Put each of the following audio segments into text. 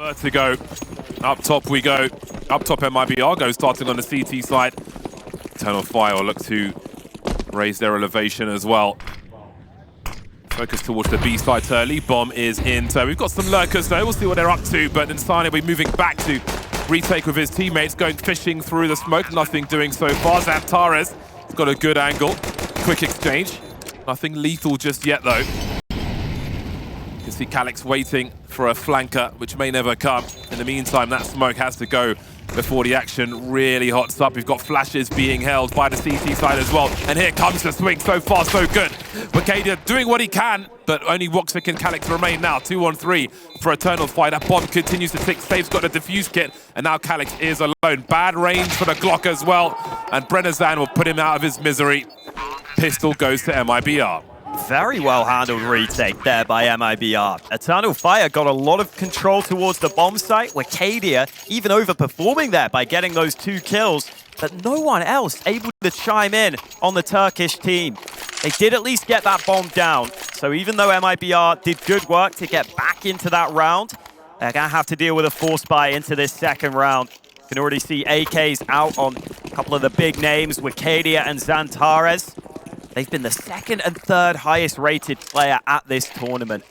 Vertigo, up top we go. Up top MIBR goes, starting on the CT side. Eternal Fire will look to raise their elevation as well. Focus towards the B side early. Bomb is in. So we've got some lurkers though. We'll see what they're up to. But insani will be moving back to retake with his teammates, going fishing through the smoke. Nothing doing so far. Xantares has got a good angle. Quick exchange. Nothing lethal just yet though. You can see Calyx waiting for a flanker, which may never come. In the meantime, that smoke has to go before the action really hots up. We've got flashes being held by the CT side as well. And here comes the swing. So far, so good. Vertigo doing what he can, but only woxic and Calyx remain now. 2-on-3 for Eternal Fire. That bomb continues to tick. Save's got a defuse kit, and now Calyx is alone. Bad range for the Glock as well. And Brennazan will put him out of his misery. Pistol goes to MIBR. Very well handled retake there by MIBR. Eternal Fire got a lot of control towards the bomb site. Woxic even overperforming there by getting those 2 kills, but no one else able to chime in on the Turkish team. They did at least get that bomb down. So even though MIBR did good work to get back into that round, they're going to have to deal with a force buy into this second round. You can already see AKs out on a couple of the big names, Woxic and Xantares. They've been the second and third highest rated player at this tournament.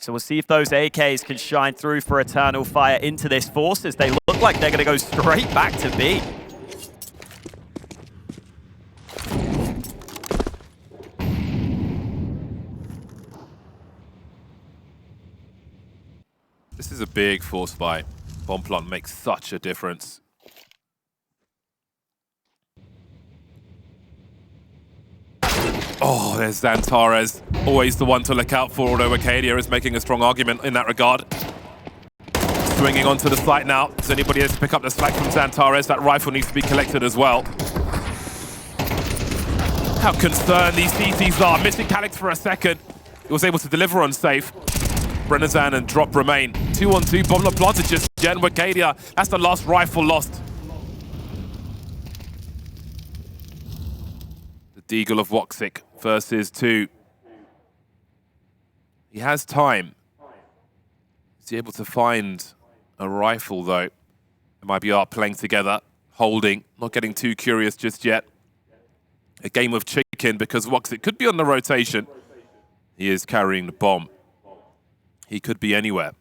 So we'll see if those AKs can shine through for Eternal Fire into this force, as they look like they're going to go straight back to B. This is a big force buy. Bomb plant makes such a difference. Oh, there's Xantares. Always the one to look out for, although Woxic is making a strong argument in that regard. Swinging onto the site now. Does anybody else pick up the slack from Xantares? That rifle needs to be collected as well. How concerned these CTs are. Missing Calyx for a second. He was able to deliver on safe. Brennazan and drop remain. 2-on-2, bomb not planted just yet. Woxic, that's the last rifle lost. The Deagle of Woxic versus 2. He has time. Is he able to find a rifle though? MIBR playing together, holding, not getting too curious just yet. A game of chicken because Woxic could be on the rotation. He is carrying the bomb. He could be anywhere.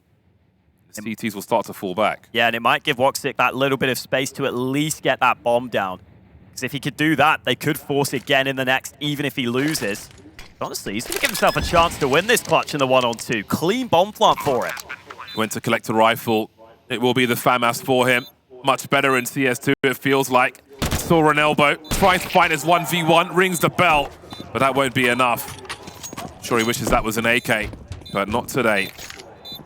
The CTs will start to fall back. Yeah, and it might give Woxic that little bit of space to at least get that bomb down. Because if he could do that, they could force again in the next, even if he loses. But honestly, he's going to give himself a chance to win this clutch in the 1-on-2. Clean bomb plant for it. Went to collect a rifle. It will be the FAMAS for him. Much better in CS2, it feels like. Saw an elbow, tries to find his 1v1, rings the bell, but that won't be enough. Sure, he wishes that was an AK, but not today.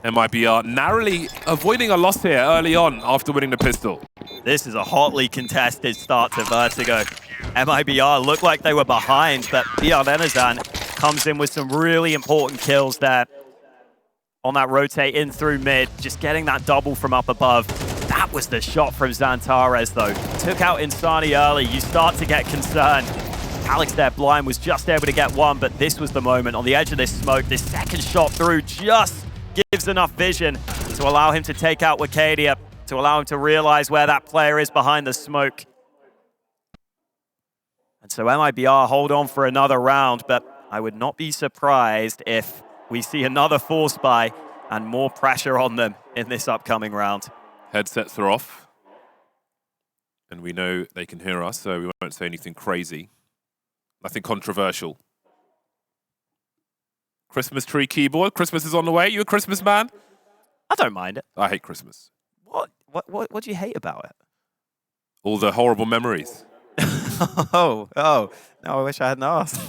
MIBR narrowly avoiding a loss here early on after winning the pistol. This is a hotly contested start to Vertigo. MIBR looked like they were behind, but Brennazan comes in with some really important kills there. On that rotate in through mid, just getting that double from up above. That was the shot from Xantares though. Took out insani early, you start to get concerned. Calyx there blind was just able to get one, but this was the moment on the edge of this smoke. This second shot through just gives enough vision to allow him to take out Woxic, to allow him to realize where that player is behind the smoke. And so MIBR hold on for another round, but I would not be surprised if we see another force buy and more pressure on them in this upcoming round. Headsets are off. And we know they can hear us, so we won't say anything crazy. Nothing controversial. Christmas tree keyboard. Christmas is on the way. You a Christmas man? I don't mind it. I hate Christmas. What do you hate about it? All the horrible memories. No, I wish I hadn't asked.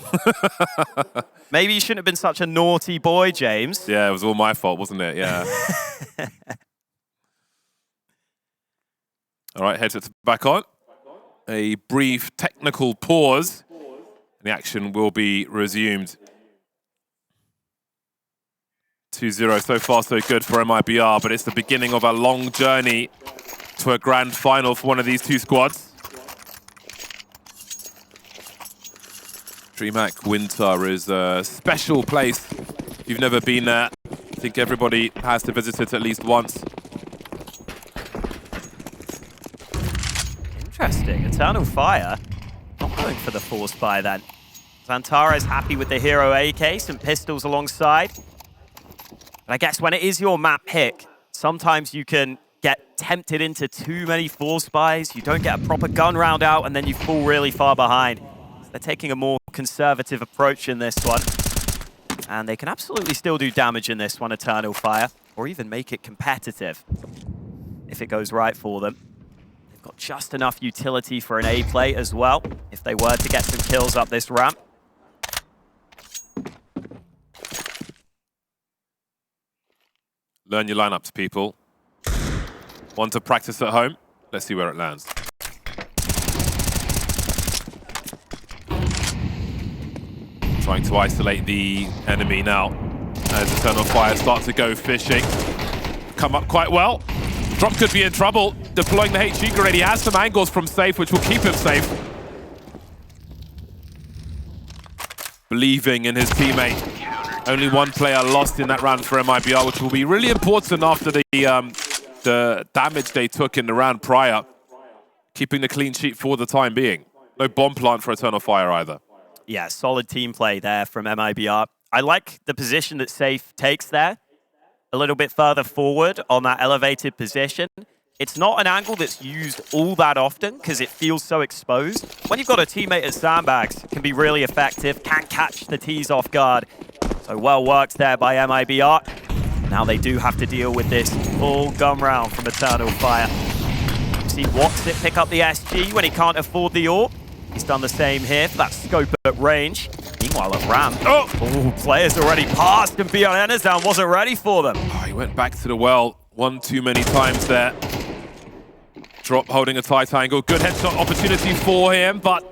Maybe you shouldn't have been such a naughty boy, James. Yeah, it was all my fault, wasn't it? Yeah. All right, headsets back on. A brief technical pause. And the action will be resumed. 2-0, so far so good for MIBR, but it's the beginning of a long journey to a grand final for one of these two squads. DreamHack Winter is a special place. If you've never been there, I think everybody has to visit it at least once. interesting. Eternal Fire not going for the force buy then. Xantares happy with the hero AK, some pistols alongside. But I guess when it is your map pick, sometimes you can get tempted into too many force buys. You don't get a proper gun round out, and then you fall really far behind. So they're taking a more conservative approach in this one. And they can absolutely still do damage in this one, Eternal Fire, or even make it competitive if it goes right for them. They've got just enough utility for an A play as well, if they were to get some kills up this ramp. Learn your lineups, people. One to practice at home. Let's see where it lands. Trying to isolate the enemy now as Eternal Fire starts to go fishing. Come up quite well. Drop could be in trouble. Deploying the HE grenade. He has some angles from safe, which will keep him safe. Believing in his teammate. Only one player lost in that round for MIBR, which will be really important after the damage they took in the round prior. Keeping the clean sheet for the time being. No bomb plant for Eternal Fire either. Yeah, solid team play there from MIBR. I like the position that Safe takes there. A little bit further forward on that elevated position. It's not an angle that's used all that often because it feels so exposed. When you've got a teammate at sandbags, it can be really effective, can catch the T's off guard. So well worked there by MIBR. Now they do have to deal with this full gun round from Eternal Fire. See woxic pick up the SG when he can't afford the AWP. He's done the same here for that scope at range. Meanwhile at ramp, oh, players already passed and Bjorn wasn't ready for them. Oh, he went back to the well one too many times there. Drop holding a tight angle. Good headshot opportunity for him, but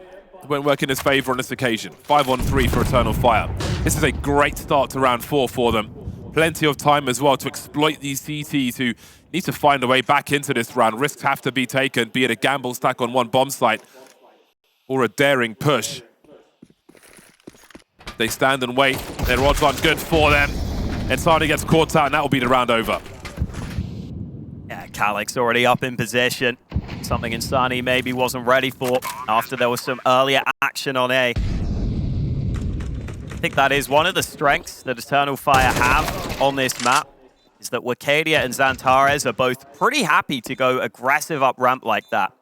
it won't work in his favor on this occasion. 5-on-3 for Eternal Fire. This is a great start to round 4 for them. Plenty of time as well to exploit these CTs who need to find a way back into this round. Risks have to be taken, be it a gamble stack on one bomb site or a daring push. They stand and wait. Their odds aren't good for them. Insani gets caught out, and that will be the round over. Yeah, Calyx already up in position. Something Insani maybe wasn't ready for after there was some earlier action on A. I think that is one of the strengths that Eternal Fire have on this map, is that Wakadia and Xantares are both pretty happy to go aggressive up ramp like that.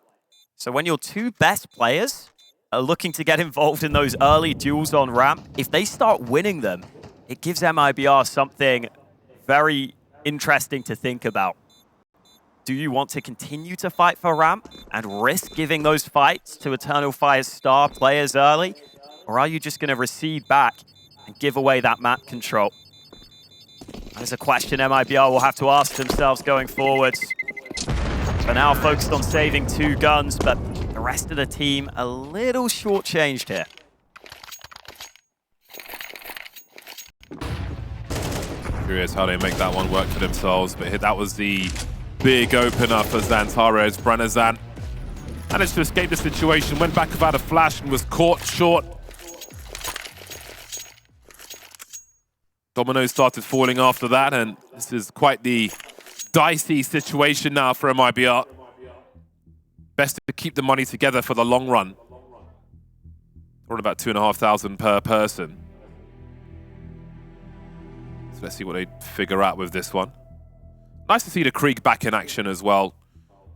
So when your two best players are looking to get involved in those early duels on ramp, if they start winning them, it gives MIBR something very interesting to think about. Do you want to continue to fight for ramp and risk giving those fights to Eternal Fire's star players early? Or are you just going to recede back and give away that map control? That is a question MIBR will have to ask themselves going forwards. For now, focused on saving 2 guns, but the rest of the team a little shortchanged here. Curious how they make that one work for themselves, but that was the big opener for Xantares. Brennazan managed to escape the situation, went back without a flash and was caught short. Dominoes started falling after that, and this is quite the dicey situation now for MIBR. Best to keep the money together for the long run. Around about 2,500 per person. So let's see what they figure out with this one. Nice to see the Krieg back in action as well.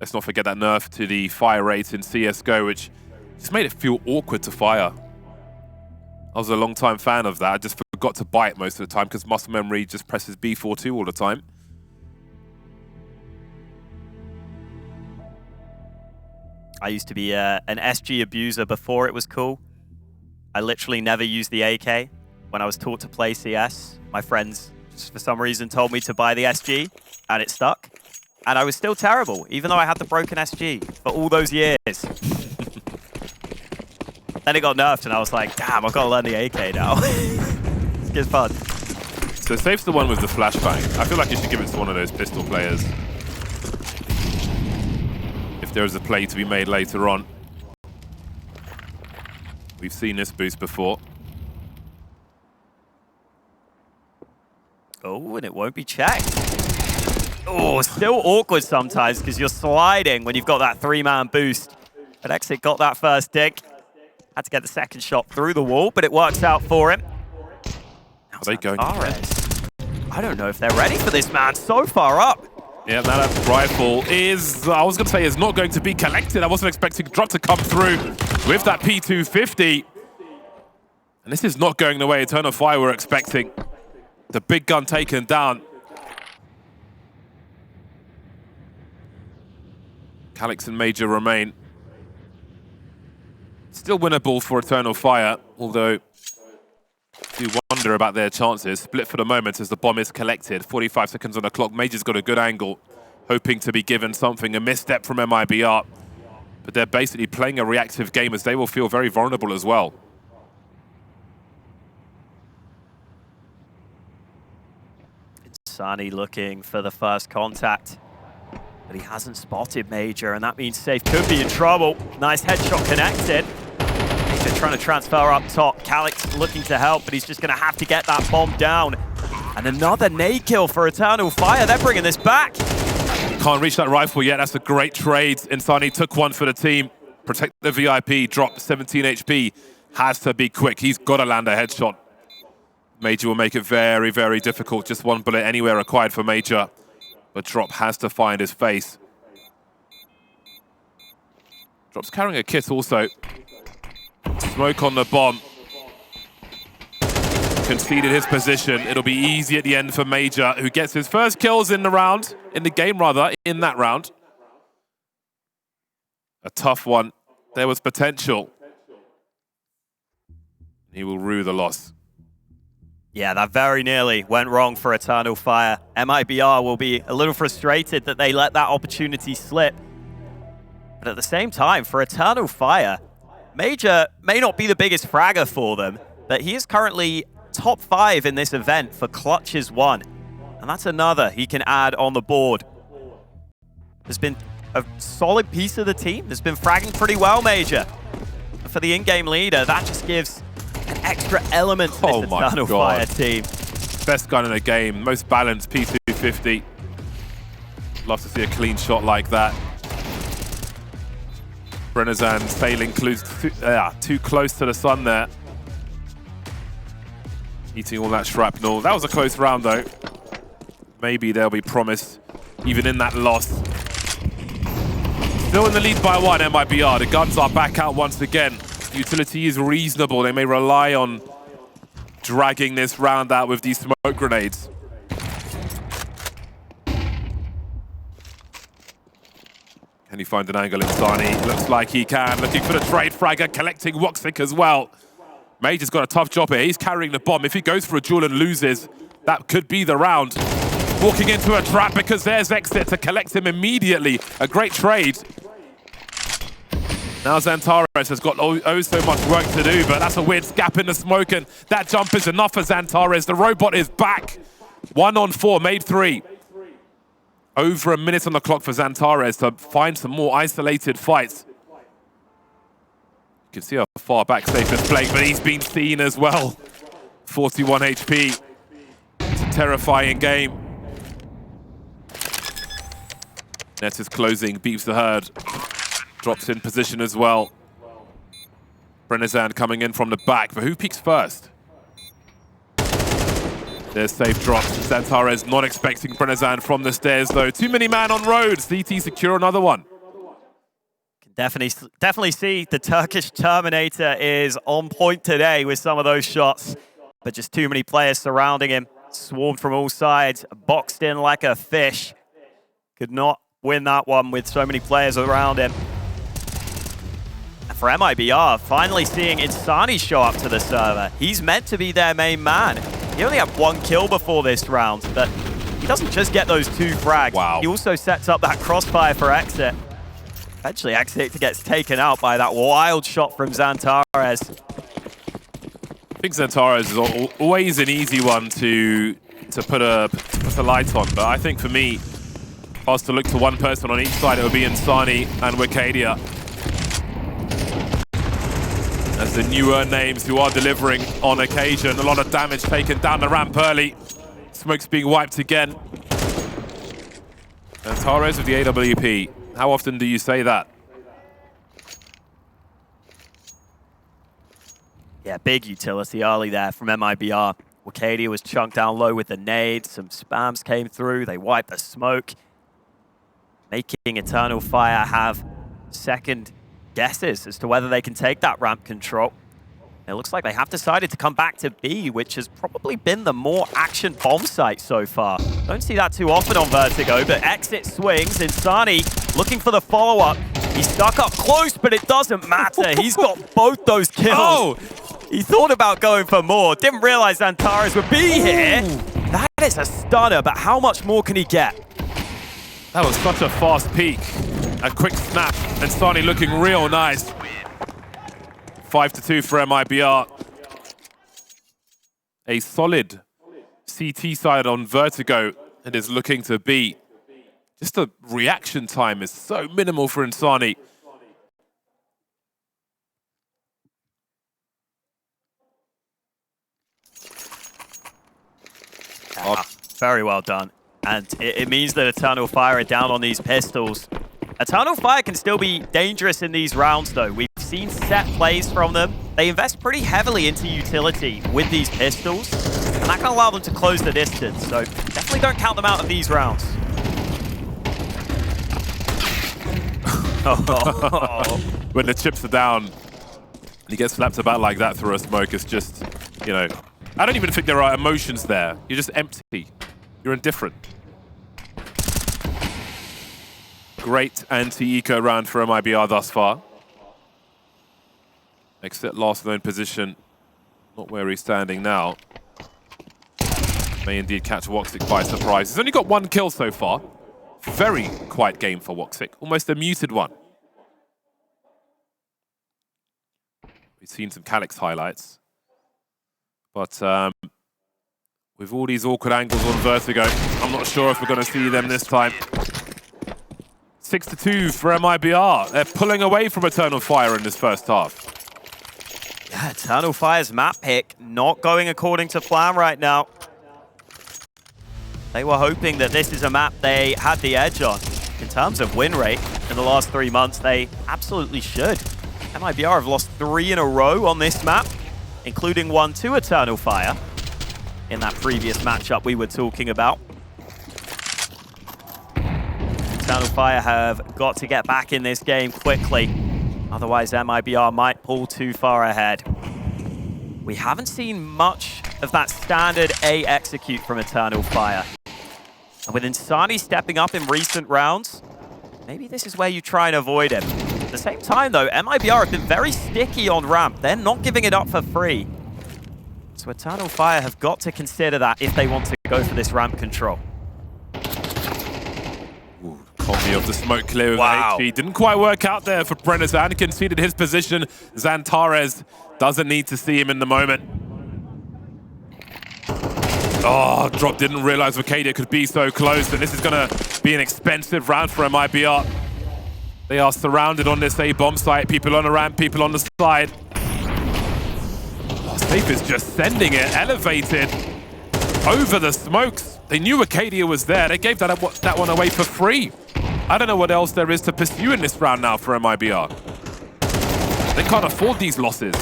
Let's not forget that nerf to the fire rate in CSGO, which just made it feel awkward to fire. I was a long-time fan of that. I just forgot to buy it most of the time because muscle memory just presses B42 all the time. I used to be an SG abuser before it was cool. I literally never used the AK. When I was taught to play CS, my friends, just for some reason, told me to buy the SG, and it stuck. And I was still terrible, even though I had the broken SG for all those years. Then it got nerfed, and I was like, damn, I've got to learn the AK now. It's good fun. So Safe's the one with the flashbang. I feel like you should give it to one of those pistol players. If there is a play to be made later on. We've seen this boost before. Oh, and it won't be checked. Oh, still awkward sometimes because you're sliding when you've got that 3-man boost. But Exit got that first dig. Had to get the second shot through the wall, but it works out for him. Are they going? I don't know if they're ready for this, man. So far up. Yeah, that rifle is, I was going to say, is not going to be collected. I wasn't expecting Drop to come through with that P250. And this is not going the way Eternal Fire were expecting. The big gun taken down. Calyx and Major remain. Still winnable for Eternal Fire, although do wonder about their chances. Split for the moment as the bomb is collected. 45 seconds on the clock. Major's got a good angle, hoping to be given something. A misstep from MIBR. But they're basically playing a reactive game as they will feel very vulnerable as well. Insani looking for the first contact, but he hasn't spotted Major, and that means Safe could be in trouble. Nice headshot connected. Major trying to transfer up top. Calyx looking to help, but he's just going to have to get that bomb down. And another nade kill for Eternal Fire. They're bringing this back. Can't reach that rifle yet. That's a great trade. Insani took one for the team. Protect the VIP. Drop 17 HP. Has to be quick. He's got to land a headshot. Major will make it very, very difficult. Just one bullet anywhere required for Major. But Drop has to find his face. Drop's carrying a kit also. Smoke on the bomb. Conceded his position. It'll be easy at the end for Major, who gets his first kills in the round, in the game rather, in that round. A tough one. There was potential. He will rue the loss. Yeah, that very nearly went wrong for Eternal Fire. MIBR will be a little frustrated that they let that opportunity slip. But at the same time, for Eternal Fire, Major may not be the biggest fragger for them, but he is currently top 5 in this event for clutches won. And that's another he can add on the board. There's been a solid piece of the team that's been fragging pretty well, Major. For the in-game leader, that just gives an extra element to this Eternal Fire team. Best gun in the game, most balanced P250. Love to see a clean shot like that. Brennezan sailing too close to the sun there. Eating all that shrapnel. That was a close round though. Maybe they'll be promised even in that loss. Still in the lead by 1, MIBR. The guns are back out once again. Utility is reasonable. They may rely on dragging this round out with these smoke grenades. Can he find an angle? Insani looks like he can. Looking for the trade fragger, collecting woxic as well. Major's got a tough job here. He's carrying the bomb. If he goes for a duel and loses, that could be the round. Walking into a trap because there's Exit to collect him immediately. A great trade. Now Xantares has got oh so much work to do, but that's a weird gap in the smoke, and that jump is enough for Xantares. The robot is back. 1 on 4, made 3. Over a minute on the clock for Xantares to find some more isolated fights. You can see how far back Safe is playing, but he's been seen as well. 41 HP. It's a terrifying game. Net is closing, beeps the herd. Drops in position as well. Brennezan coming in from the back, but who peeks first? There's Safe drops. Xantares not expecting Brennezan from the stairs though. Too many man on road. CT secure another one. Can definitely see the Turkish Terminator is on point today with some of those shots, but just too many players surrounding him. Swarmed from all sides, boxed in like a fish. Could not win that one with so many players around him. For MIBR, finally seeing Insani show up to the server. He's meant to be their main man. He only had 1 kill before this round, but he doesn't just get those 2 frags. Wow. He also sets up that crossfire for Exit. Eventually, Exit gets taken out by that wild shot from Xantares. I think Xantares is always an easy one to put a light on, but I think for me, if I was to look to one person on each side, it would be Insani and Wicadia. As the newer names who are delivering on occasion. A lot of damage taken down the ramp early. Smoke's being wiped again. And Xantares with the AWP. How often do you say that? Yeah, big utility early there from MIBR. Woxic was chunked down low with the nade. Some spams came through. They wiped the smoke, making Eternal Fire have second guesses as to whether they can take that ramp control. It looks like they have decided to come back to B, which has probably been the more action bomb site so far. Don't see that too often on Vertigo, but exit swings. Insani looking for the follow-up. He's stuck up close, but it doesn't matter. He's got both those kills. Oh! He thought about going for more. Didn't realize Antares would be here. That is a stunner, but how much more can he get? That was such a fast peek. A quick snap. Insani looking real nice. 5-2 for MIBR. A solid CT side on Vertigo. It is looking to be. Just the reaction time is so minimal for Insani. Very well done. And it means that Eternal Fire are down on these pistols. Eternal Fire can still be dangerous in these rounds, though. We've seen set plays from them. They invest pretty heavily into utility with these pistols. And that can allow them to close the distance. So definitely don't count them out of these rounds. When the chips are down, and he gets slapped about like that through a smoke, it's just, you know, I don't even think there are emotions there. You're just empty. You're indifferent. Great anti-eco round for MIBR thus far. Exit last known position. Not where he's standing now. May indeed catch woxic by surprise. He's only got one kill so far. Very quiet game for woxic. Almost a muted one. We've seen some Calyx highlights. But with all these awkward angles on Vertigo, I'm not sure if we're going to see them this time. 6-2 for MIBR. They're pulling away from Eternal Fire in this first half. Yeah, Eternal Fire's map pick not going according to plan right now. They were hoping that this is a map they had the edge on. In terms of win rate in the last 3 months, they absolutely should. MIBR have lost 3 in a row on this map, including 1 to Eternal Fire in that previous matchup we were talking about. Eternal Fire have got to get back in this game quickly. Otherwise, MIBR might pull too far ahead. We haven't seen much of that standard A execute from Eternal Fire. And with Insani stepping up in recent rounds, maybe this is where you try and avoid him. At the same time, though, MIBR have been very sticky on ramp. They're not giving it up for free. So Eternal Fire have got to consider that if they want to go for this ramp control. Combi of the smoke clear with HP. Didn't quite work out there for Brenner. Conceded his position. Zantares doesn't need to see him in the moment. Oh, Drop didn't realize Woxic could be so close, and this is going to be an expensive round for MIBR. They are surrounded on this A bomb site. People on the ramp, people on the side. Oh, Safe is just sending it, elevated over the smokes. They knew Woxic was there. They gave that one away for free. I don't know what else there is to pursue in this round now for MIBR. They can't afford these losses.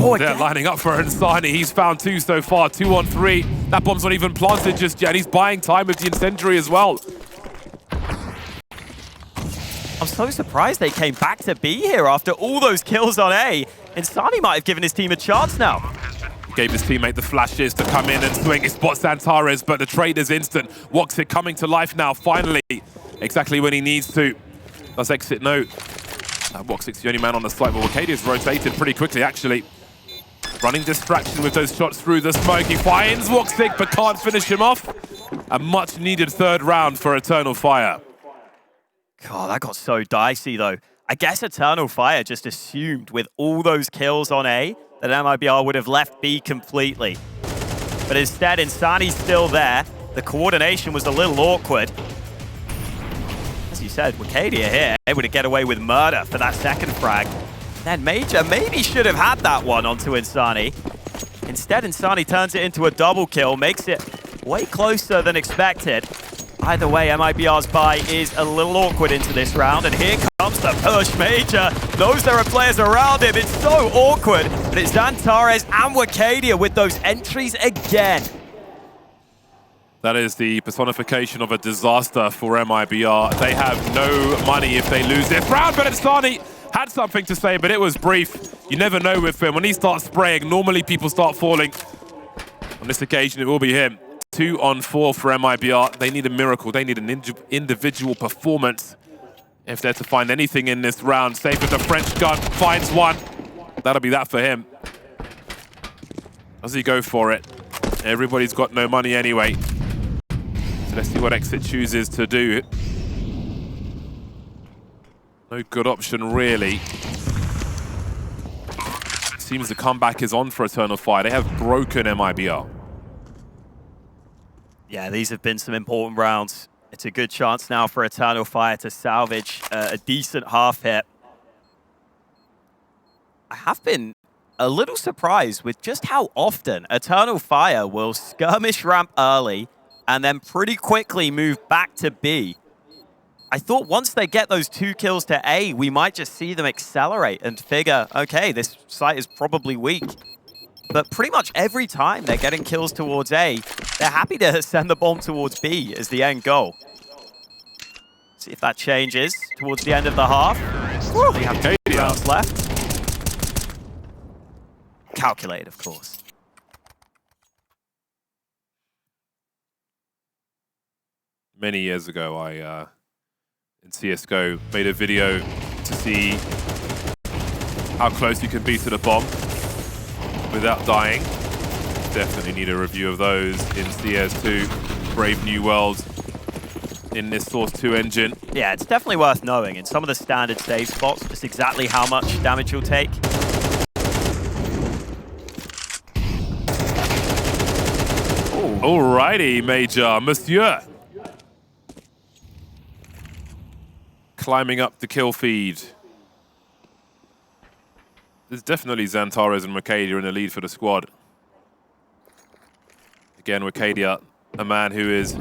Oh, they're lining up for Insani. He's found 2 so far, 2 on 3. That bomb's not even planted just yet. He's buying time with the incendiary as well. I'm so surprised they came back to B here after all those kills on A. Insani might have given his team a chance now. He gave his teammate the flashes to come in and swing. He spots Antares, but the trade is instant. woxic coming to life now, finally. Exactly when he needs to. Does exit no. woxic's the only man on the site, but Woxic is rotated pretty quickly, actually. Running distraction with those shots through the smoke. He finds woxic, but can't finish him off. A much-needed third round for Eternal Fire. God, that got so dicey, though. I guess Eternal Fire just assumed with all those kills on A that MIBR would have left B completely. But instead, Insani's still there. The coordination was a little awkward. As you said, Woxic here able to get away with murder for that second frag. Then Major maybe should have had that one onto Insani. Instead, Insani turns it into a double kill, makes it way closer than expected. Either way, MIBR's buy is a little awkward into this round, and here comes the push. Major knows there are players around him. It's so awkward, but it's Xantares and Woxic with those entries again. That is the personification of a disaster for MIBR. They have no money if they lose this round, but insani had something to say, but it was brief. You never know with him. When he starts spraying, normally people start falling. On this occasion, it will be him. 2 on 4 for MIBR. They need a miracle. They need an individual performance if they're to find anything in this round. Safe with the French gun, finds one. That'll be that for him. Does he go for it? Everybody's got no money anyway. So let's see what Exit chooses to do. No good option, really. Seems the comeback is on for Eternal Fire. They have broken MIBR. Yeah, these have been some important rounds. It's a good chance now for Eternal Fire to salvage a decent half hit. I have been a little surprised with just how often Eternal Fire will skirmish ramp early and then pretty quickly move back to B. I thought once they get those 2 kills to A, we might just see them accelerate and figure, okay, this site is probably weak. But pretty much every time they're getting kills towards A, they're happy to send the bomb towards B as the end goal. See if that changes towards the end of the half. Woo, they have 2 rounds left. Calculate, of course. Many years ago, I, in CSGO, made a video to see how close you can be to the bomb without dying. Definitely need a review of those in CS2. Brave New World in this Source 2 engine. Yeah, it's definitely worth knowing in some of the standard save spots just exactly how much damage you'll take. Ooh. Alrighty, Major. Monsieur. Climbing up the kill feed. There's definitely Xantares and Woxic in the lead for the squad. Again, Woxic, a man who is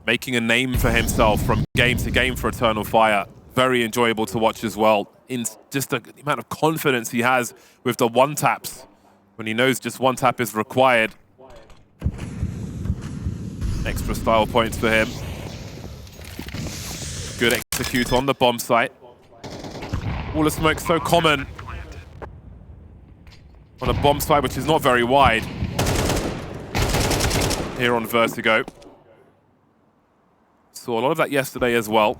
making a name for himself from game to game for Eternal Fire. Very enjoyable to watch as well. In just the amount of confidence he has with the one-taps, when he knows just one tap is required. Extra style points for him. Good execute on the bomb site. Wall of smoke so common on a bomb site which is not very wide here on Vertigo. Saw a lot of that yesterday as well.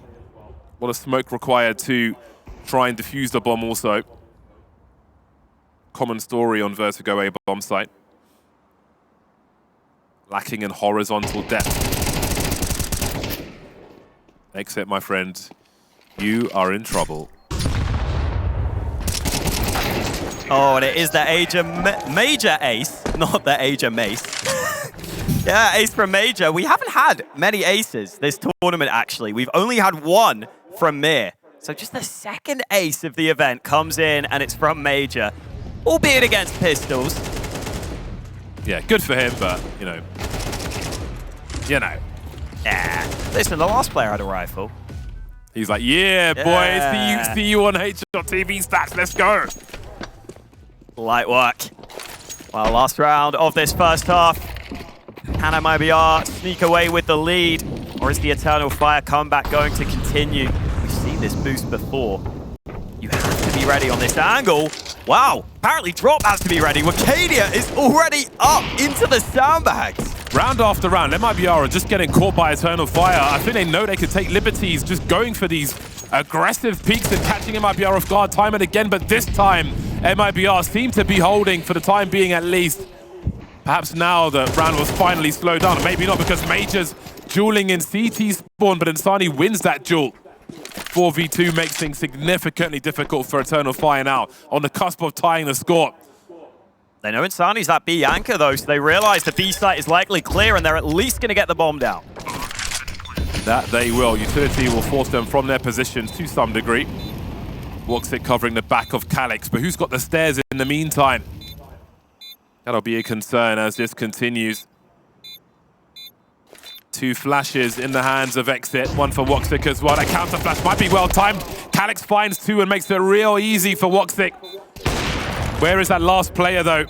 A lot of smoke required to try and defuse the bomb also. Common story on Vertigo A bomb site. Lacking in horizontal depth. Exit, my friend. You are in trouble. Oh, and it is the Major ace, not the Asia mace. Yeah, ace from Major. We haven't had many aces this tournament, actually. We've only had 1 from Mir. So just the second ace of the event comes in, and it's from Major, albeit against pistols. Yeah, good for him, but, you know. Yeah. Listen, the last player had a rifle. He's like, yeah, boy, see you on H.TV stats, let's go. Light work. Well, last round of this first half. Can MIBR sneak away with the lead? Or is the Eternal Fire comeback going to continue? We've seen this boost before. You have to be ready on this angle. Wow, apparently Drop has to be ready. Woxic is already up into the sandbags. Round after round, MIBR are just getting caught by Eternal Fire. I think they know they could take liberties just going for these aggressive peaks and catching MIBR off guard time and again, but this time MIBR seem to be holding for the time being at least. Perhaps now the round was finally slowed down. Maybe not, because Major's dueling in CT spawn, but insani wins that duel. 4v2 makes things significantly difficult for Eternal Fire now, on the cusp of tying the score. They know insani's that B anchor though, so they realize the B site is likely clear and they're at least going to get the bomb down. That they will. Utility will force them from their positions to some degree. woxic covering the back of Calyx, but who's got the stairs in the meantime? That'll be a concern as this continues. 2 flashes in the hands of Exit. 1 for woxic as well. That counter flash might be well timed. Calyx finds 2 and makes it real easy for woxic. Where is that last player though?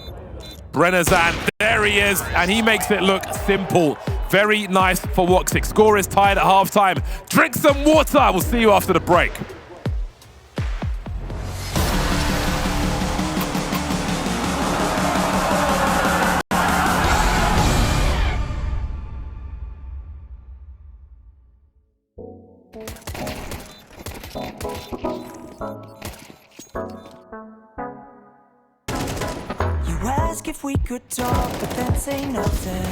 Brennezan, there he is, and he makes it look simple. Very nice for woxic. Score is tied at halftime. Drink some water. We'll see you after the break. Ask if we could talk, but then say nothing.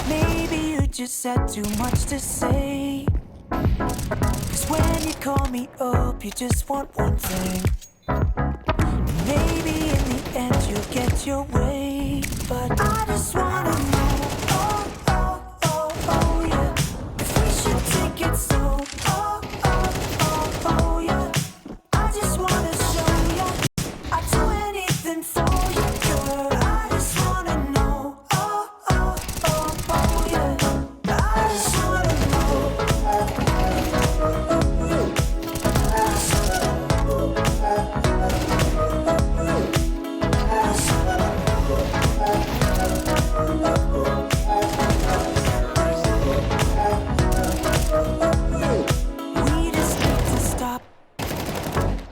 Maybe you just had too much to say. 'Cause when you call me up, you just want one thing. And maybe in the end you'll get your way. But I just wanna know, oh, oh, oh, oh, yeah, if we should take it slow, oh, oh, oh, oh, yeah. I just wanna show ya I'd do anything for you, girl. I just wanna know, oh, oh, oh, oh, yeah. I just wanna know. We just need to stop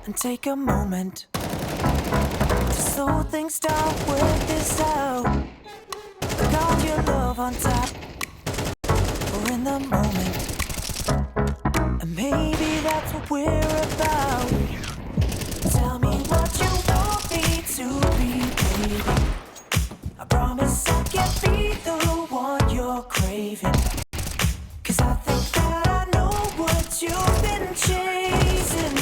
and take a moment to slow things down, work this out. Without your love on top, we're in the moment, and maybe that's what we're about. Tell me what you want me to be, baby. I promise I can be the one you're craving. 'Cause I think that I know what you've been chasing.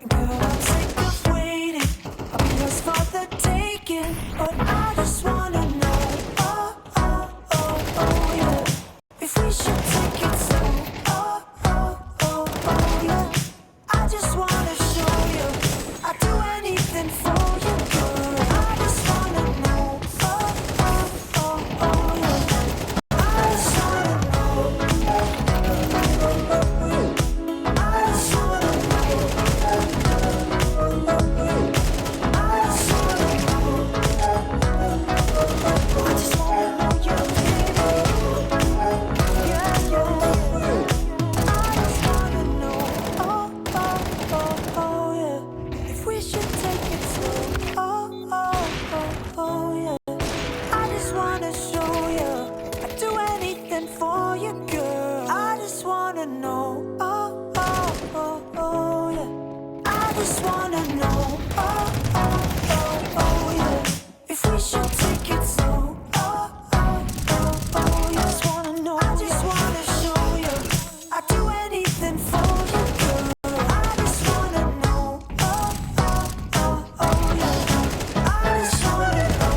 Girl, I'm sick of waiting. I'll be yours for the taking. But I just wanna know, oh, oh, oh, oh, yeah, if we should take it slow, oh, oh, oh, oh, yeah. I just wanna show you I'd do anything for you, girl. I just wanna know, oh, oh, oh, oh, yeah. I just wanna know. I just wanna know. I just wanna know. I just wanna know you, baby. Yeah, yeah. I just wanna know, oh, oh, oh, oh, yeah, if we should take it slow, oh, oh, oh, oh, yeah. I just wanna show you I'd do anything for you, girl. I just wanna know, oh, oh, oh, oh, yeah. I just wanna know, oh, oh, oh, oh, yeah, if we should take it slow, oh, oh, oh, oh, yeah. I just wanna know, I just wanna show you I'd do anything for you, girl. I just wanna know, oh, oh, oh, oh, yeah. I just wanna know.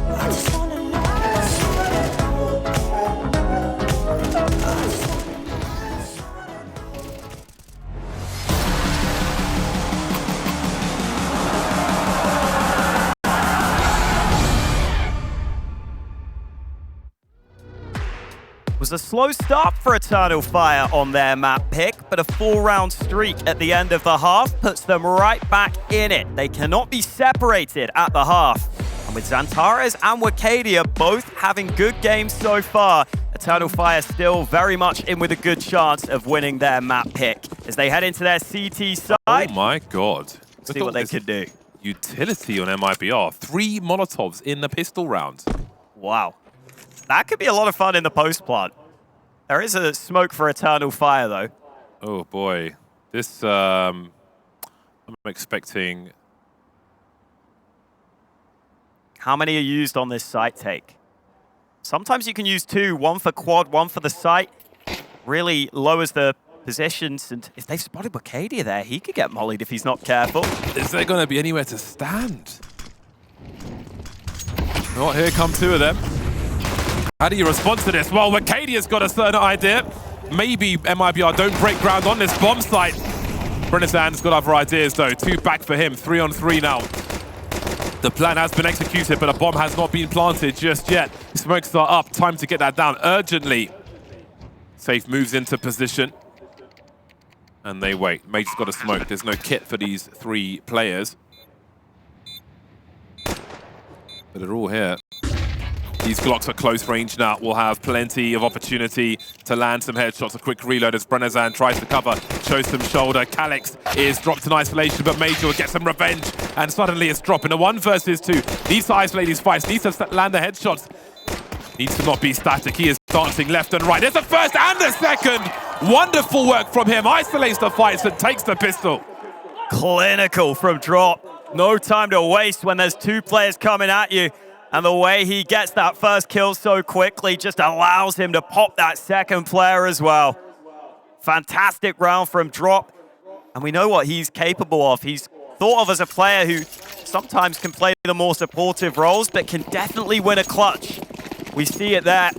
I just wanna know. I just wanna know. I just wanna know. Was a slow start for Eternal Fire on their map pick, but a 4-round streak at the end of the half puts them right back in it. They cannot be separated at the half. And with Xantares and Wakadia both having good games so far, Eternal Fire still very much in with a good chance of winning their map pick. As they head into their CT side, Oh my god. see what they can do. Utility on MIBR. 3 Molotovs in the pistol round. Wow. That could be a lot of fun in the post plant. There is a smoke for Eternal Fire, though. Oh boy. This, I'm expecting... How many are used on this site take? Sometimes you can use 2, 1 for quad, 1 for the site. Really lowers the positions, and if they've spotted Wakadia there, he could get mollied if he's not careful. Is there going to be anywhere to stand? Oh, here come 2 of them. How do you respond to this? Well, Wacadia's got a certain idea. Maybe MIBR don't break ground on this bomb site. Brennezan's got other ideas, though. 2 back for him. 3 on 3 now. The plan has been executed, but a bomb has not been planted just yet. Smokes are up. Time to get that down urgently. Safe moves into position. And they wait. Major's got a smoke. There's no kit for these 3 players. But they're all here. These Glocks are close range now. Will have plenty of opportunity to land some headshots. A quick reload as Brennazan tries to cover. Shows some shoulder. Calyx is dropped in isolation, but Major will get some revenge. And suddenly it's dropping. A 1 versus 2. Needs to isolate these fights. Needs to land the headshots. Needs to not be static. He is dancing left and right. There's the first and the second. Wonderful work from him. Isolates the fights and takes the pistol. Clinical from Drop. No time to waste when there's 2 players coming at you. And the way he gets that first kill so quickly just allows him to pop that second player as well. Fantastic round from Drop. And we know what he's capable of. He's thought of as a player who sometimes can play the more supportive roles, but can definitely win a clutch. We see it there.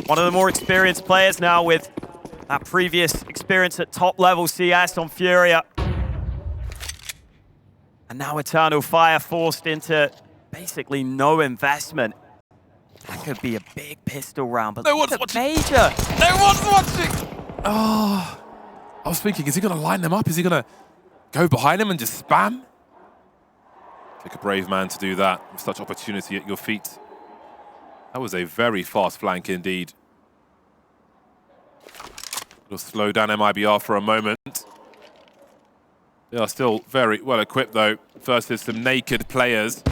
One of the more experienced players now with that previous experience at top level CS on Furia. And now Eternal Fire forced into basically no investment. That could be a big pistol round, but no one's watching. Major. No one's watching. Oh, I was thinking, is he going to line them up? Is he going to go behind him and just spam? Take a brave man to do that with such opportunity at your feet. That was a very fast flank indeed. It'll slow down MIBR for a moment. They are still very well equipped though, versus some naked players.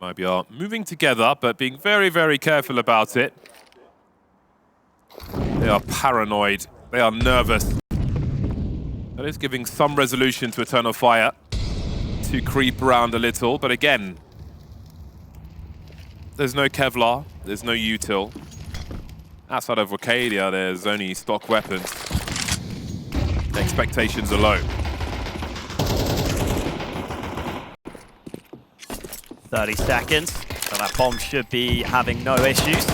MIBR moving together, but being very, very careful about it. They are paranoid. They are nervous. That is giving some resolution to Eternal Fire to creep around a little, but again, there's no Kevlar, there's no util. Outside of Arcadia, there's only stock weapons. The expectations are low. 30 seconds, so that bomb should be having no issues.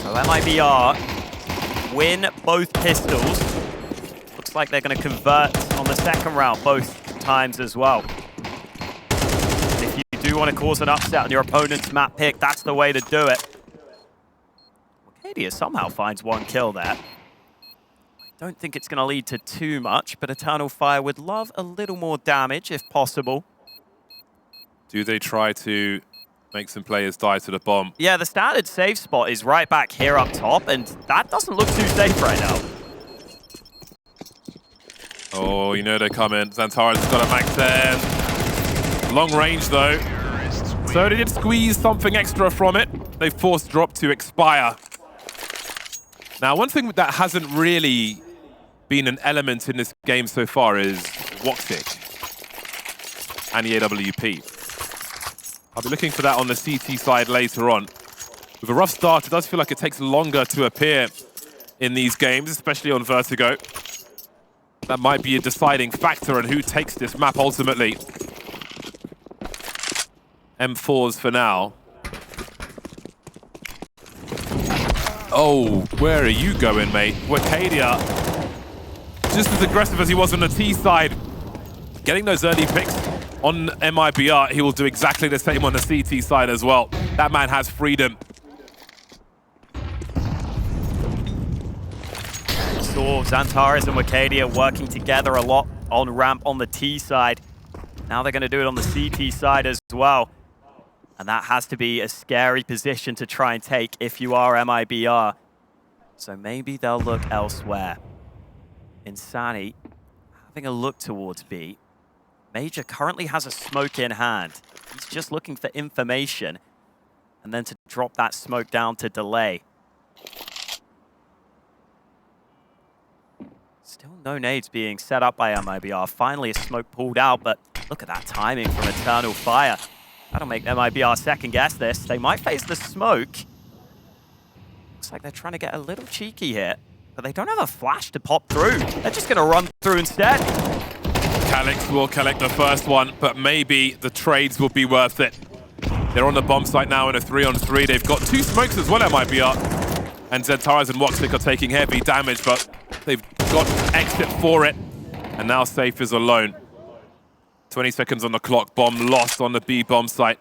So MIBR win both pistols. Looks like they're going to convert on the second round both times as well. And if you do want to cause an upset on your opponent's map pick, that's the way to do it. Arcadia somehow finds 1 kill there. I don't think it's going to lead to too much, but Eternal Fire would love a little more damage if possible. Do they try to make some players die to the bomb? Yeah, the standard safe spot is right back here up top, and that doesn't look too safe right now. Oh, you know they're coming. Xantares has got a Mac 10. Long range, though. So they did squeeze something extra from it. They forced Drop to expire. Now, one thing that hasn't really been an element in this game so far is woxic and the AWP. I'll be looking for that on the CT side later on. With a rough start, it does feel like it takes longer to appear in these games, especially on Vertigo. That might be a deciding factor on who takes this map ultimately. M4s for now. Oh, where are you going, mate? Arcadia, just as aggressive as he was on the T side, getting those early picks on MIBR, he will do exactly the same on the CT side as well. That man has freedom. Saw Xantares and Arcadia working together a lot on ramp on the T side. Now they're going to do it on the CT side as well. And that has to be a scary position to try and take if you are MIBR. So maybe they'll look elsewhere. Insani having a look towards B. Major currently has a smoke in hand. He's just looking for information and then to drop that smoke down to delay. Still no nades being set up by MIBR. Finally a smoke pulled out, but look at that timing from Eternal Fire. That'll make MIBR second guess this. They might face the smoke. Looks like they're trying to get a little cheeky here, but they don't have a flash to pop through. They're just going to run through instead. Calyx will collect the first one, but maybe the trades will be worth it. They're on the bomb site now in a 3-on-3. They've got 2 smokes as well, MIBR. And Zentares and woxic are taking heavy damage, but they've got exit for it. And now Safe is alone. 20 seconds on the clock. Bomb lost on the B bomb site.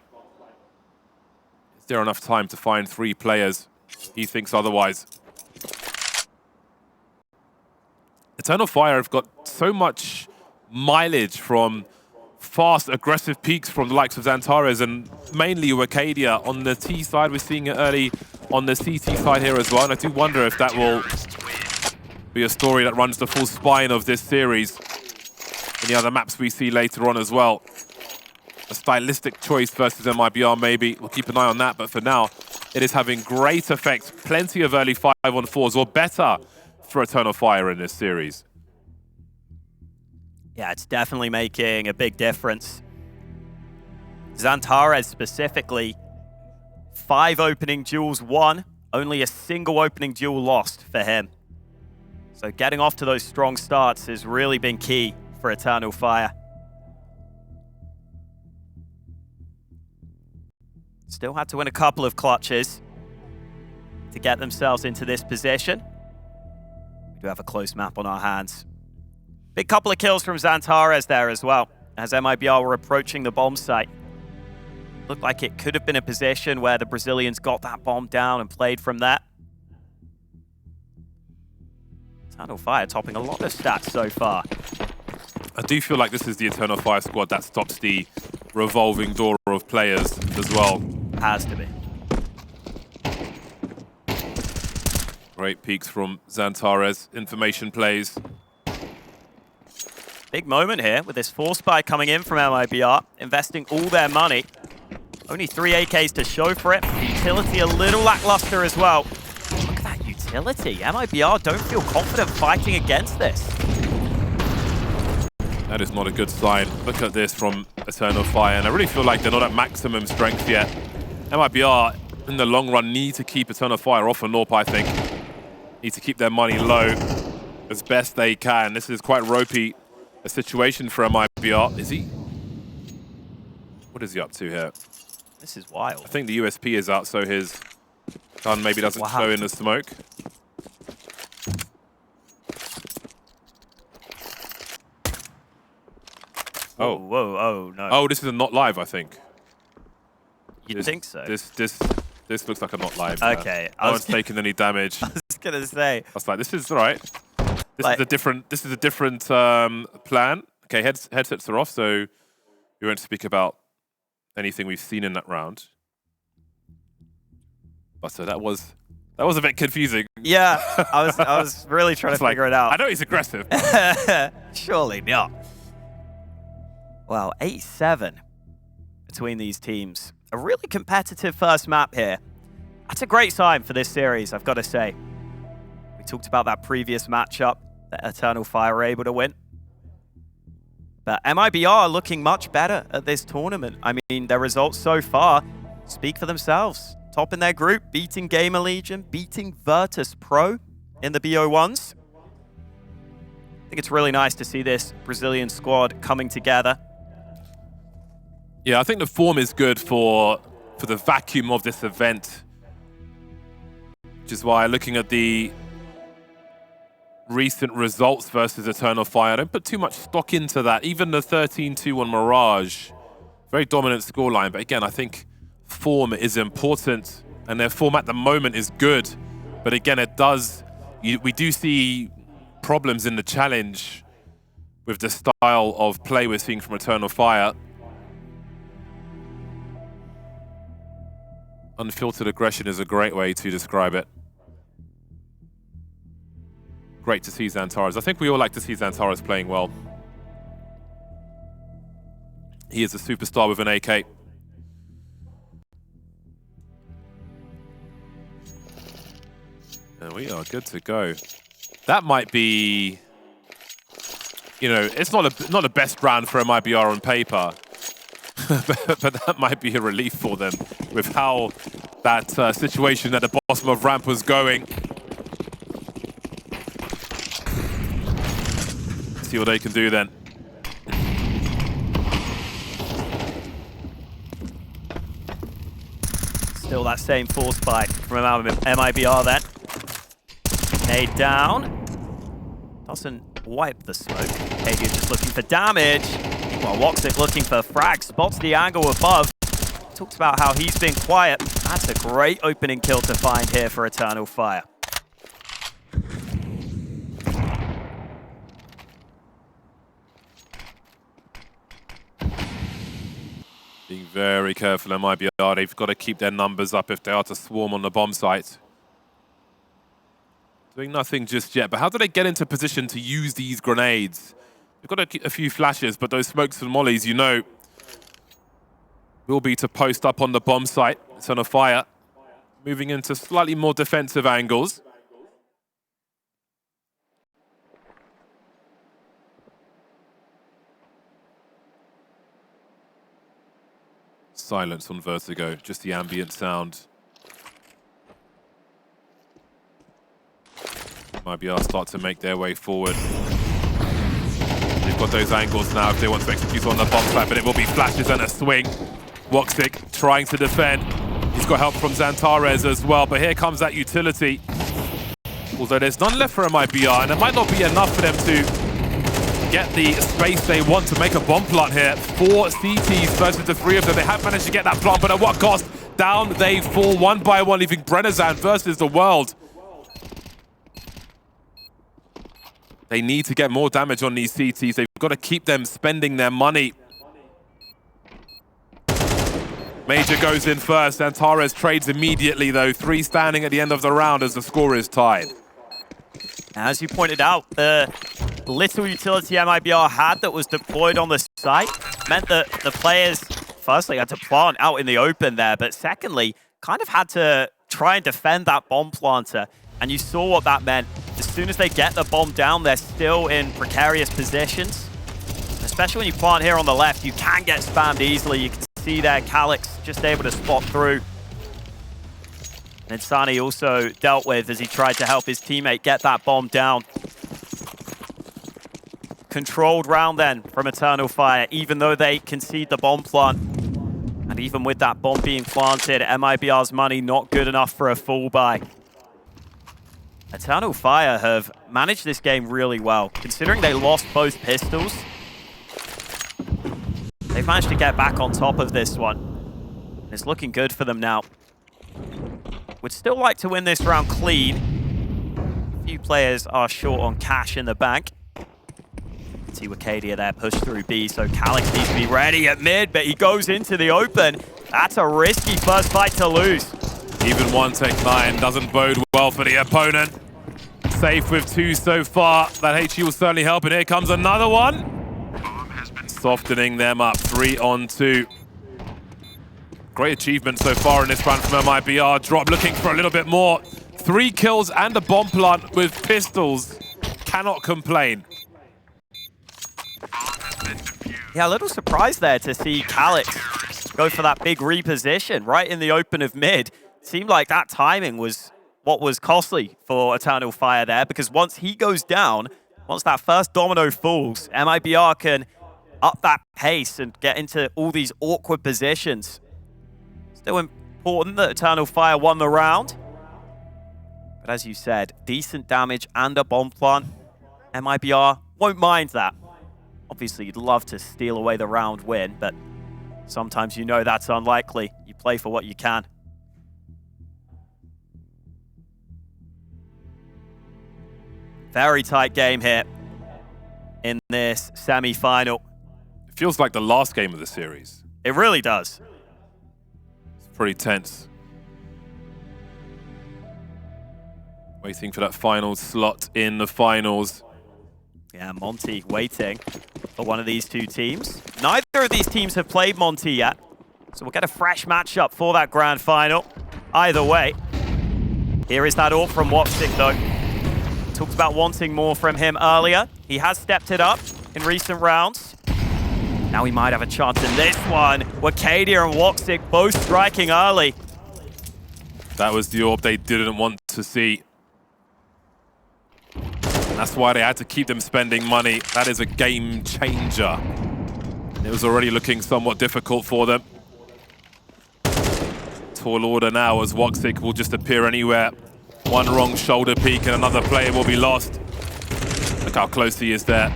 Is there enough time to find 3 players? He thinks otherwise. Eternal Fire have got so much mileage from fast, aggressive peaks from the likes of Zentares and mainly Wicadia. On the T side, we're seeing it early on the CT side here as well. And I do wonder if that will be a story that runs the full spine of this series in the other maps we see later on as well. A stylistic choice versus MIBR maybe. We'll keep an eye on that, but for now, it is having great effect. Plenty of early 5-on-4s or better for Eternal Fire in this series. Yeah, it's definitely making a big difference. Zentares specifically, 5 opening duels won, only a single opening duel lost for him. So getting off to those strong starts has really been key for Eternal Fire. Still had to win a couple of clutches to get themselves into this position. We do have a close map on our hands. Big couple of kills from Zentares there as well, as MIBR were approaching the bomb site. Looked like it could have been a position where the Brazilians got that bomb down and played from that. Eternal Fire topping a lot of stats so far. I do feel like this is the Eternal Fire squad that stops the revolving door of players as well. Has to be. Great peaks from Zentares. Information plays. Big moment here with this force buy coming in from MIBR, investing all their money. Only 3 AKs to show for it. Utility a little lackluster as well. Look at that utility. MIBR don't feel confident fighting against this. That is not a good sign. Look at this from Eternal Fire, and I really feel like they're not at maximum strength yet. MIBR, in the long run, need to keep Eternal Fire off of Norp, I think. Need to keep their money low as best they can. This is quite ropey a situation for MIBR. Is he? What is he up to here? This is wild. I think the USP is out, so his gun maybe doesn't show in the smoke. Oh, whoa, oh no. Oh, this is a not live, I think. You'd think so. This looks like a not live. Okay. No one's taking any damage. I was gonna say. I was like, this is all right. This is a different plan. Okay, headsets are off, so we won't speak about anything we've seen in that round. But so that was a bit confusing. Yeah, I was really trying to figure it out. I know he's aggressive. Surely not. Wow, 8-7 between these teams. A really competitive first map here. That's a great sign for this series, I've got to say. We talked about that previous matchup that Eternal Fire were able to win. But MIBR are looking much better at this tournament. I mean, their results so far speak for themselves. Top in their group, beating Gamer Legion, beating Virtus Pro in the BO1s. I think it's really nice to see this Brazilian squad coming together. Yeah, I think the form is good for the vacuum of this event. Which is why, looking at the recent results versus Eternal Fire, I don't put too much stock into that. Even the 13-2 on Mirage, very dominant scoreline. But again, I think form is important, and their form at the moment is good. But again, we do see problems in the challenge with the style of play we're seeing from Eternal Fire. Unfiltered aggression is a great way to describe it. Great to see Zentares. I think we all like to see Zentares playing well. He is a superstar with an AK. And we are good to go. That might be, you know, it's not a best round for MIBR on paper. but that might be a relief for them with how that situation at the bottom of ramp was going. See what they can do then. Still that same force spike from MIBR then. Nade down. Doesn't wipe the smoke. Kadia just looking for damage. While woxic looking for frag. Spots the angle above. Talks about how he's been quiet. That's a great opening kill to find here for Eternal Fire. Being very careful, MIBR. They've got to keep their numbers up if they are to swarm on the bomb site. Doing nothing just yet, but how do they get into position to use these grenades? They've got a few flashes, but those smokes and mollies, you know, will be to post up on the bomb site. It's on a fire, moving into slightly more defensive angles. Silence on Vertigo, just the ambient sound. MIBR start to make their way forward. They've got those angles now if they want to execute on the bomb site, but it will be flashes and a swing. woxic trying to defend. He's got help from Xantares as well, but here comes that utility. Although there's none left for MIBR, and it might not be enough for them to get the space they want to make a bomb plant here. 4 CTs versus the 3 of them. They have managed to get that plant, but at what cost? Down they fall one by one, leaving Brennezan versus the world. They need to get more damage on these CTs. They've got to keep them spending their money. Major goes in first. Xantares trades immediately, though. 3 standing at the end of the round as the score is tied. As you pointed out, the little utility MIBR had that was deployed on the site meant that the players, firstly, had to plant out in the open there, but secondly, kind of had to try and defend that bomb planter. And you saw what that meant. As soon as they get the bomb down, they're still in precarious positions. Especially when you plant here on the left, you can get spammed easily. You can see there, Calyx just able to spot through. And Insani also dealt with as he tried to help his teammate get that bomb down. Controlled round then from Eternal Fire, even though they concede the bomb plant. And even with that bomb being planted, MIBR's money not good enough for a full buy. Eternal Fire have managed this game really well. Considering they lost both pistols, they've managed to get back on top of this one. It's looking good for them now. Would still like to win this round clean. A few players are short on cash in the bank. See Kadia there push through B, so Calyx needs to be ready at mid, but he goes into the open. That's a risky first fight to lose. Even 1 take 9 doesn't bode well for the opponent. Safe with 2 so far. That HE will certainly help, and here comes another one. Softening them up, 3 on 2. Great achievement so far in this round from MIBR. Drop looking for a little bit more. 3 kills and a bomb plant with pistols. Cannot complain. Yeah, a little surprised there to see Calyx go for that big reposition right in the open of mid. Seemed like that timing was what was costly for Eternal Fire there, because once he goes down, once that first domino falls, MIBR can up that pace and get into all these awkward positions. Still important that Eternal Fire won the round. But as you said, decent damage and a bomb plant. MIBR won't mind that. Obviously, you'd love to steal away the round win, but sometimes you know that's unlikely. You play for what you can. Very tight game here in this semi-final. It feels like the last game of the series. It really does. It's pretty tense. Waiting for that final slot in the finals. Yeah, Monty waiting for one of these 2 teams. Neither of these teams have played Monty yet, so we'll get a fresh matchup for that grand final. Either way, here is that ult from woxic though. Talked about wanting more from him earlier. He has stepped it up in recent rounds. Now he might have a chance in this one. Kadia and woxic both striking early. That was the orb they didn't want to see. That's why they had to keep them spending money. That is a game changer. It was already looking somewhat difficult for them. Tall order now as woxic will just appear anywhere. One wrong shoulder peek and another player will be lost. Look how close he is there.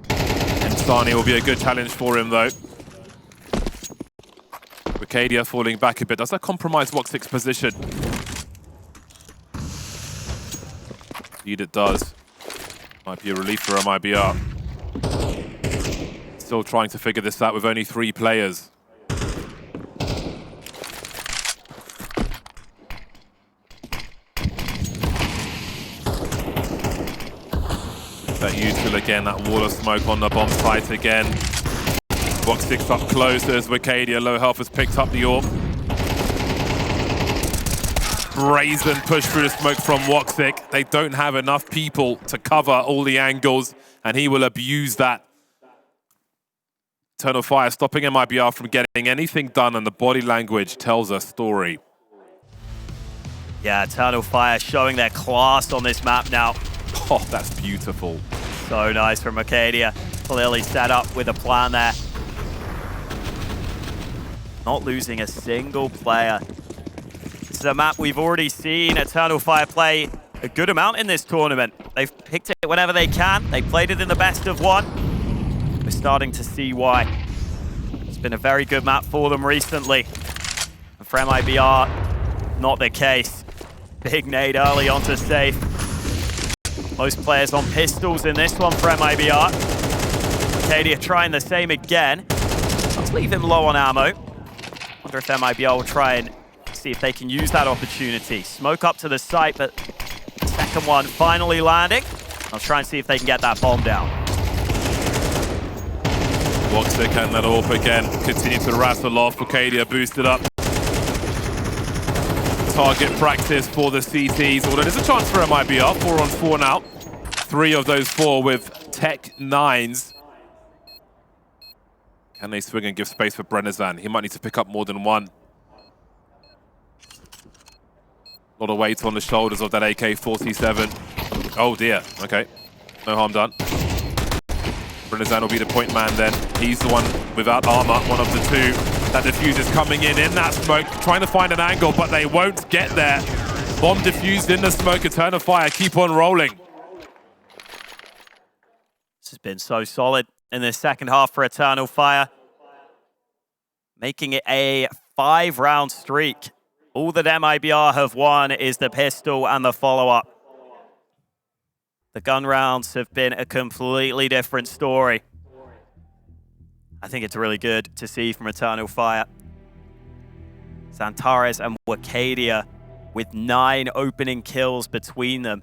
Insani will be a good challenge for him though. Arcadia falling back a bit. Does that compromise woxic's position? Indeed it does. Might be a relief for MIBR. Still trying to figure this out with only 3 players. That usual again, that wall of smoke on the bomb site again. woxic's up close as Arcadia, low health, has picked up the AWP. Brazen push through the smoke from woxic. They don't have enough people to cover all the angles, and he will abuse that. Eternal Fire stopping MIBR from getting anything done, and the body language tells a story. Yeah, Eternal Fire showing their class on this map now. Oh, that's beautiful. So nice from Arcadia. Clearly set up with a plan there. Not losing a single player. This is a map we've already seen Eternal Fire play a good amount in this tournament. They've picked it whenever they can. They played it in the best of 1. We're starting to see why. It's been a very good map for them recently. And for MIBR, not the case. Big nade early onto safe. Most players on pistols in this one for MIBR. Arcadia trying the same again. Let's leave him low on ammo. Wonder if MIBR will try and see if they can use that opportunity. Smoke up to the site, but the second one finally landing. I'll try and see if they can get that bomb down. woxic and that AWP again. Continue to wrestle off. Arcadia boosted up. Target practice for the CTs. Although there's a chance for MIBR. 4-on-4 now. 3 of those 4 with Tech 9s. Can they swing and give space for Brennezan? He might need to pick up more than 1. A lot of weight on the shoulders of that AK-47. Oh dear, okay. No harm done. Brennezan will be the point man then. He's the one without armor, one of the 2. That defuse is coming in that smoke, trying to find an angle, but they won't get there. Bomb diffused in the smoke, Eternal Fire keep on rolling. This has been so solid in the second half for Eternal Fire. Making it a 5-round streak. All that MIBR have won is the pistol and the follow-up. The gun rounds have been a completely different story. I think it's really good to see from Eternal Fire. Xantares and Arcadia with 9 opening kills between them.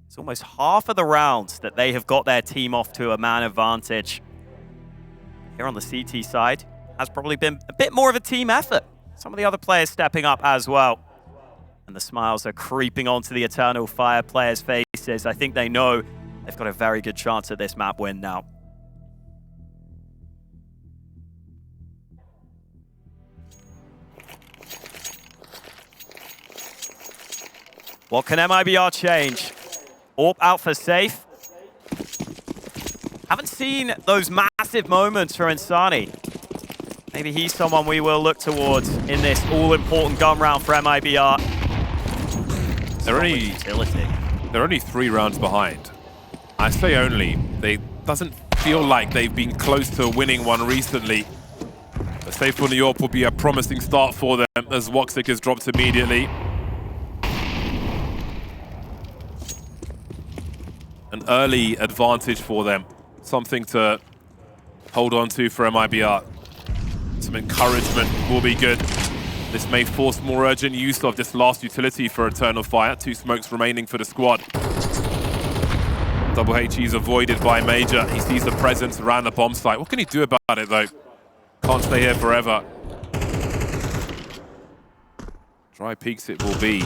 It's almost half of the rounds that they have got their team off to a man advantage. Here on the CT side, has probably been a bit more of a team effort. Some of the other players stepping up as well. And the smiles are creeping onto the Eternal Fire players' faces. I think they know they've got a very good chance at this map win now. What can MIBR change? AWP out for safe. Haven't seen those massive moments from Insani. Maybe he's someone we will look towards in this all-important gun round for MIBR. They're only 3 rounds behind. I say only. They doesn't feel like they've been close to winning one recently. A safe on the AWP will be a promising start for them as woxic is dropped immediately. An early advantage for them. Something to hold on to for MIBR. Some encouragement will be good. This may force more urgent use of this last utility for Eternal Fire. 2 smokes remaining for the squad. Double HE's avoided by Major. He sees the presence around the bomb site. What can he do about it though? Can't stay here forever. Dry peeks it will be.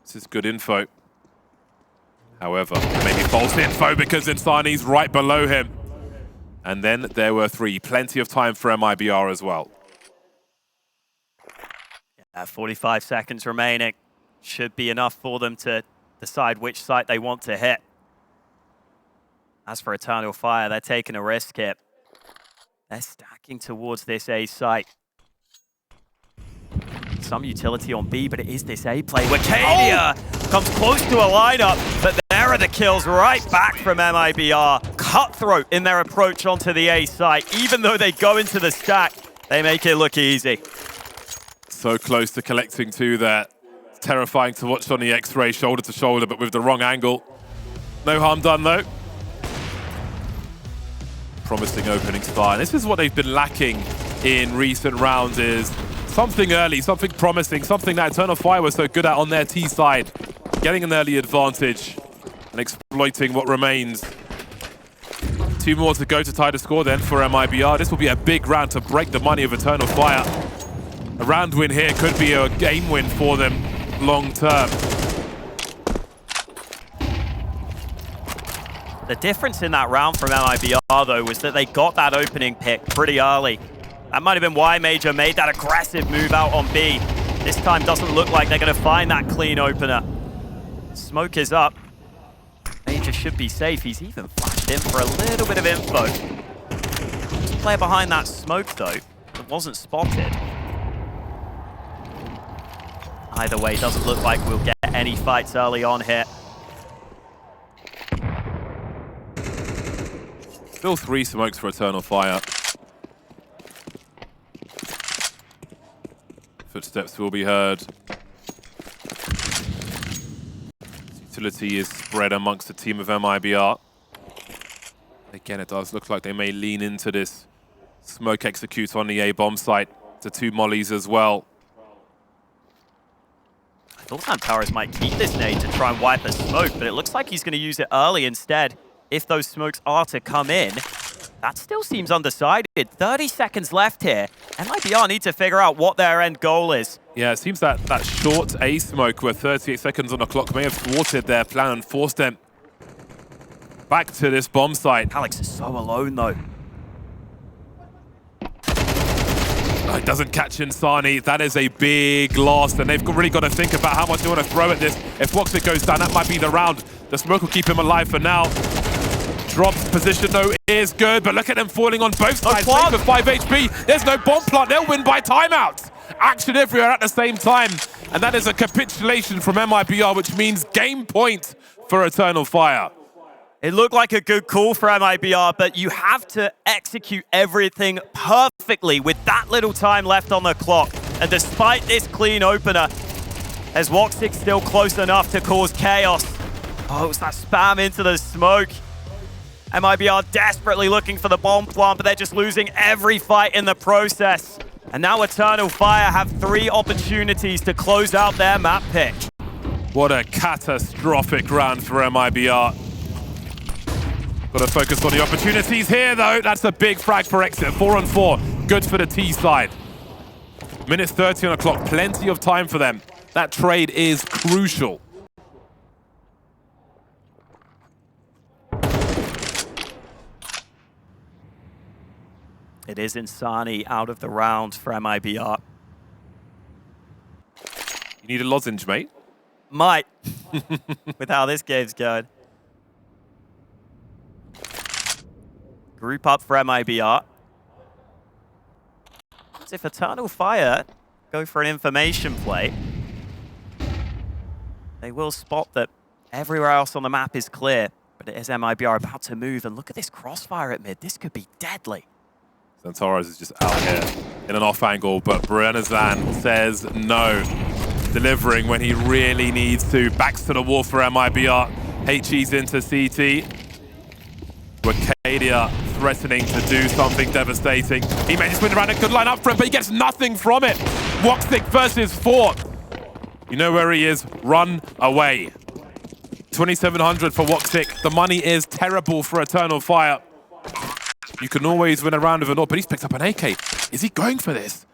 This is good info. However, maybe false info because Insani's right below him. And then there were 3. Plenty of time for MIBR as well. Yeah, 45 seconds remaining. Should be enough for them to decide which site they want to hit. As for Eternal Fire, they're taking a risk here. They're stacked. backing towards this A site. Some utility on B, but it is this A play. Wacadia comes close to a lineup, but there are the kills right back from MIBR. Cutthroat in their approach onto the A site. Even though they go into the stack, they make it look easy. So close to collecting two there. It's terrifying to watch on the X-ray, shoulder to shoulder, but with the wrong angle. No harm done though. Promising opening start. And this is what they've been lacking in recent rounds, is something early, something promising, something that Eternal Fire was so good at on their T side. Getting an early advantage and exploiting what remains. Two more to go to tie the score then for MIBR. This will be a big round to break the money of Eternal Fire. A round win here could be a game win for them long term. The difference in that round from MIBR, though, was that they got that opening pick pretty early. That might have been why Major made that aggressive move out on B. This time doesn't look like they're going to find that clean opener. Smoke is up. Major should be safe. He's even flashed in for a little bit of info. There's a player behind that smoke, though, that wasn't spotted. Either way, doesn't look like we'll get any fights early on here. Still 3 smokes for Eternal Fire. Footsteps will be heard. Utility is spread amongst the team of MIBR. Again, it does look like they may lean into this smoke execute on the A bomb site. To 2 mollies as well. I thought Antares might keep this nade to try and wipe a smoke, but it looks like he's going to use it early instead. If those smokes are to come in, that still seems undecided. 30 seconds left here. MIBR need to figure out what their end goal is. Yeah, it seems that that short A smoke with 38 seconds on the clock may have thwarted their plan and forced them back to this bomb site. Alex is so alone, though. Oh, it doesn't catch insani. That is a big loss, and they've really got to think about how much they want to throw at this. If woxic goes down, that might be the round. The smoke will keep him alive for now. Drops position, though, is good, but look at them falling on both sides. Same with 5 HP. There's no bomb plant. They'll win by timeouts. Action everywhere at the same time, and that is a capitulation from MIBR, which means game point for Eternal Fire. It looked like a good call for MIBR, but you have to execute everything perfectly with that little time left on the clock. And despite this clean opener, as woxic still close enough to cause chaos. Oh, it's that spam into the smoke. MIBR desperately looking for the bomb plant, but they're just losing every fight in the process. And now Eternal Fire have 3 opportunities to close out their map pick. What a catastrophic round for MIBR. Got to focus on the opportunities here, though. That's a big frag for exit. 4 on 4. Good for the T side. Minute 30 on the clock. Plenty of time for them. That trade is crucial. It is Insani out of the round for MIBR. You need a lozenge, mate? Might, with how this game's going. Group up for MIBR. As if Eternal Fire go for an information play, they will spot that everywhere else on the map is clear, but it is MIBR about to move, and look at this crossfire at mid. This could be deadly. Antares is just out here in an off angle, but Brenazan says no. Delivering when he really needs to. Backs to the wall for MIBR. HE's into CT. Wacadia threatening to do something devastating. He may just win around a good line up for him, but he gets nothing from it. woxic versus 4. You know where he is. Run away. 2,700 for woxic. The money is terrible for Eternal Fire. You can always win a round of an AWP, but he's picked up an AK. Is he going for this?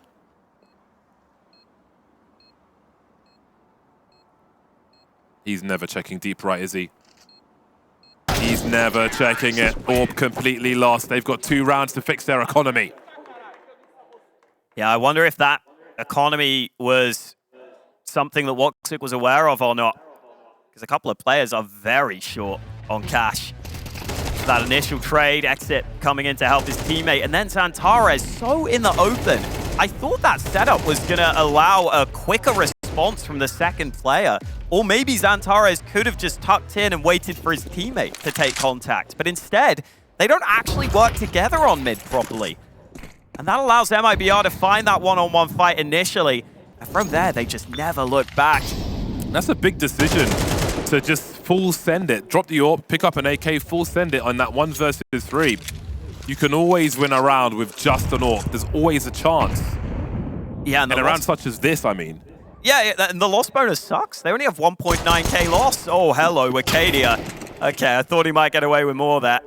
He's never checking deep right, is he? He's never checking it. AWP completely lost. They've got 2 rounds to fix their economy. Yeah, I wonder if that economy was something that woxic was aware of or not. Because a couple of players are very short on cash. That initial trade, exit coming in to help his teammate, and then Zantares so in the open. I thought that setup was going to allow a quicker response from the second player, or maybe Zantares could have just tucked in and waited for his teammate to take contact, but instead, they don't actually work together on mid properly. And that allows MIBR to find that one-on-one fight initially, and from there, they just never look back. That's a big decision to just full send it, drop the AWP, pick up an AK, full send it on that 1 versus 3. You can always win a round with just an AWP. There's always a chance. Yeah, and in a round such as this, I mean. Yeah, and the loss bonus sucks. They only have 1.9k loss. Oh, hello, Wicadia. Okay, I thought he might get away with more there.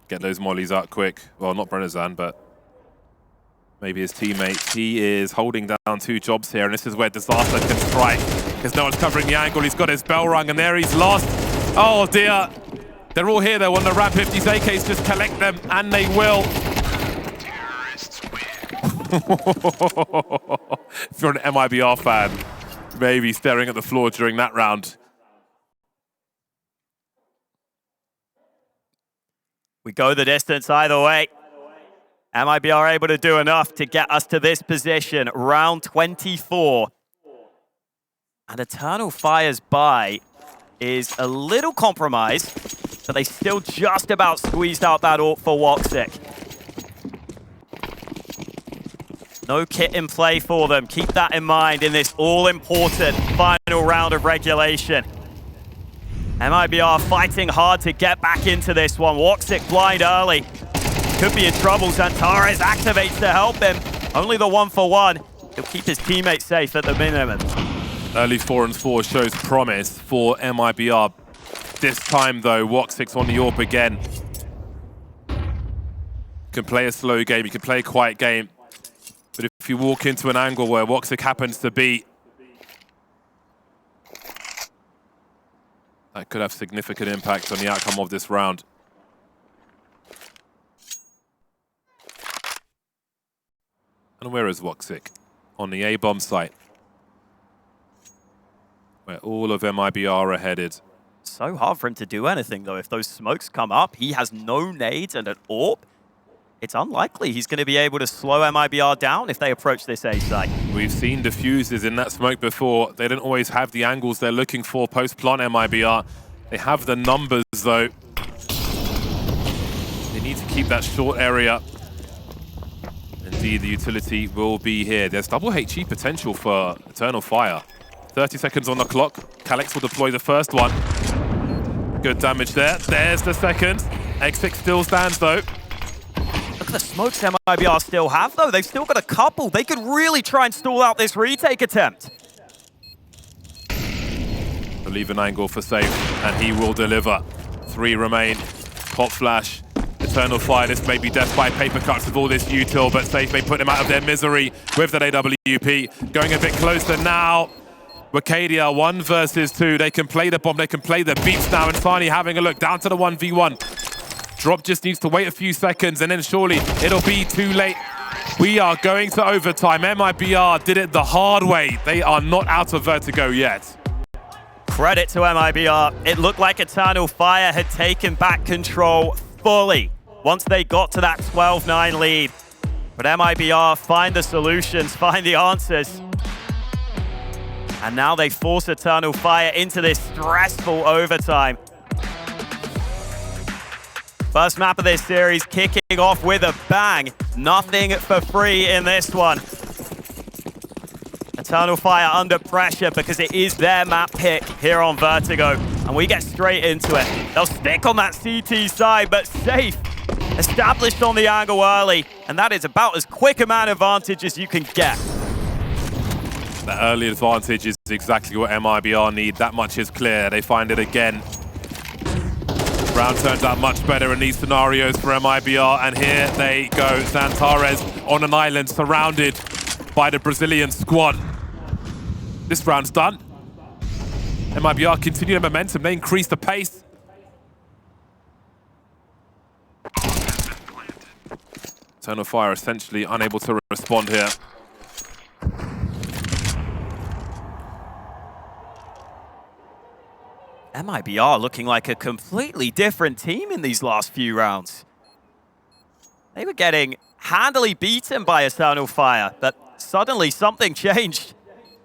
Get those mollies out quick. Well, not Brennazan, but maybe his teammates. He is holding down 2 jobs here, and this is where disaster can strike, because no one's covering the angle. He's got his bell rung, and there he's lost. Oh, dear. They're all here, though, on the ramp. If these AKs just collect them, and they will. If you're an MIBR fan, maybe staring at the floor during that round. We go the distance either way. MIBR able to do enough to get us to this position, round 24. And Eternal Fire's buy is a little compromised, but they still just about squeezed out that AWP for woxic. No kit in play for them. Keep that in mind in this all-important final round of regulation. MIBR fighting hard to get back into this one. woxic blind early. Could be in trouble. Zantares activates to help him. Only the 1-for-1. He'll keep his teammates safe at the minimum. Early 4-4 shows promise for MIBR. This time, though, woxic's on the AWP again. You can play a slow game, you can play a quiet game. But if you walk into an angle where woxic happens to be, that could have significant impact on the outcome of this round. And where is woxic? On the A-bomb site, where all of MIBR are headed. So hard for him to do anything, though. If those smokes come up, he has no nades and an AWP. It's unlikely he's going to be able to slow MIBR down if they approach this A site. We've seen diffusers in that smoke before. They don't always have the angles they're looking for post-plant MIBR. They have the numbers, though. They need to keep that short area. Indeed, the utility will be here. There's double HE potential for Eternal Fire. 30 seconds on the clock. Calyx will deploy the first one. Good damage there. There's the second. X6 still stands, though. Look at the smokes MIBR still have, though. They've still got a couple. They could really try and stall out this retake attempt. They'll leave an angle for safe, and he will deliver. 3 remain. Pop flash. Eternal Fire. This may be death by paper cuts with all this util, but safe may put them out of their misery with that AWP. Going a bit closer now. Wicadia, 1 versus 2. They can play the bomb, they can play the beats now. Insani having a look down to the 1v1. Drop just needs to wait a few seconds, and then surely it'll be too late. We are going to overtime. MIBR did it the hard way. They are not out of Vertigo yet. Credit to MIBR. It looked like Eternal Fire had taken back control fully once they got to that 12-9 lead. But MIBR find the solutions, find the answers. And now they force Eternal Fire into this stressful overtime. First map of this series kicking off with a bang. Nothing for free in this one. Eternal Fire under pressure because it is their map pick here on Vertigo. And we get straight into it. They'll stick on that CT side, but safe. Established on the angle early. And that is about as quick a man advantage as you can get. The early advantage is exactly what MIBR need. That much is clear. They find it again. Round turns out much better in these scenarios for MIBR, and here they go. Zantares on an island surrounded by the Brazilian squad. This round's done. MIBR continue the momentum. They increase the pace. Eternal Fire essentially unable to respond here. MIBR looking like a completely different team in these last few rounds. They were getting handily beaten by Eternal Fire, but suddenly something changed.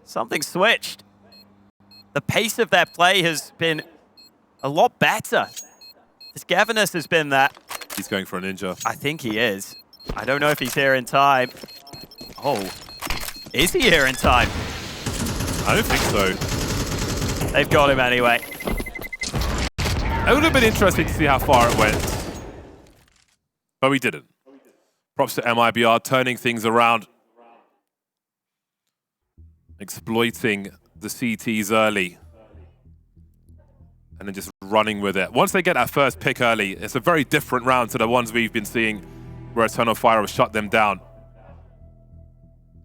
Something switched. The pace of their play has been a lot better. This togetherness has been there. He's going for a ninja. I think he is. I don't know if he's here in time. Oh, is he here in time? I don't think so. They've got him anyway. It would have been interesting to see how far it went, but we didn't. Props to MIBR turning things around, exploiting the CTs early, and then just running with it. Once they get that first pick early, it's a very different round to the ones we've been seeing where Eternal Fire has shut them down.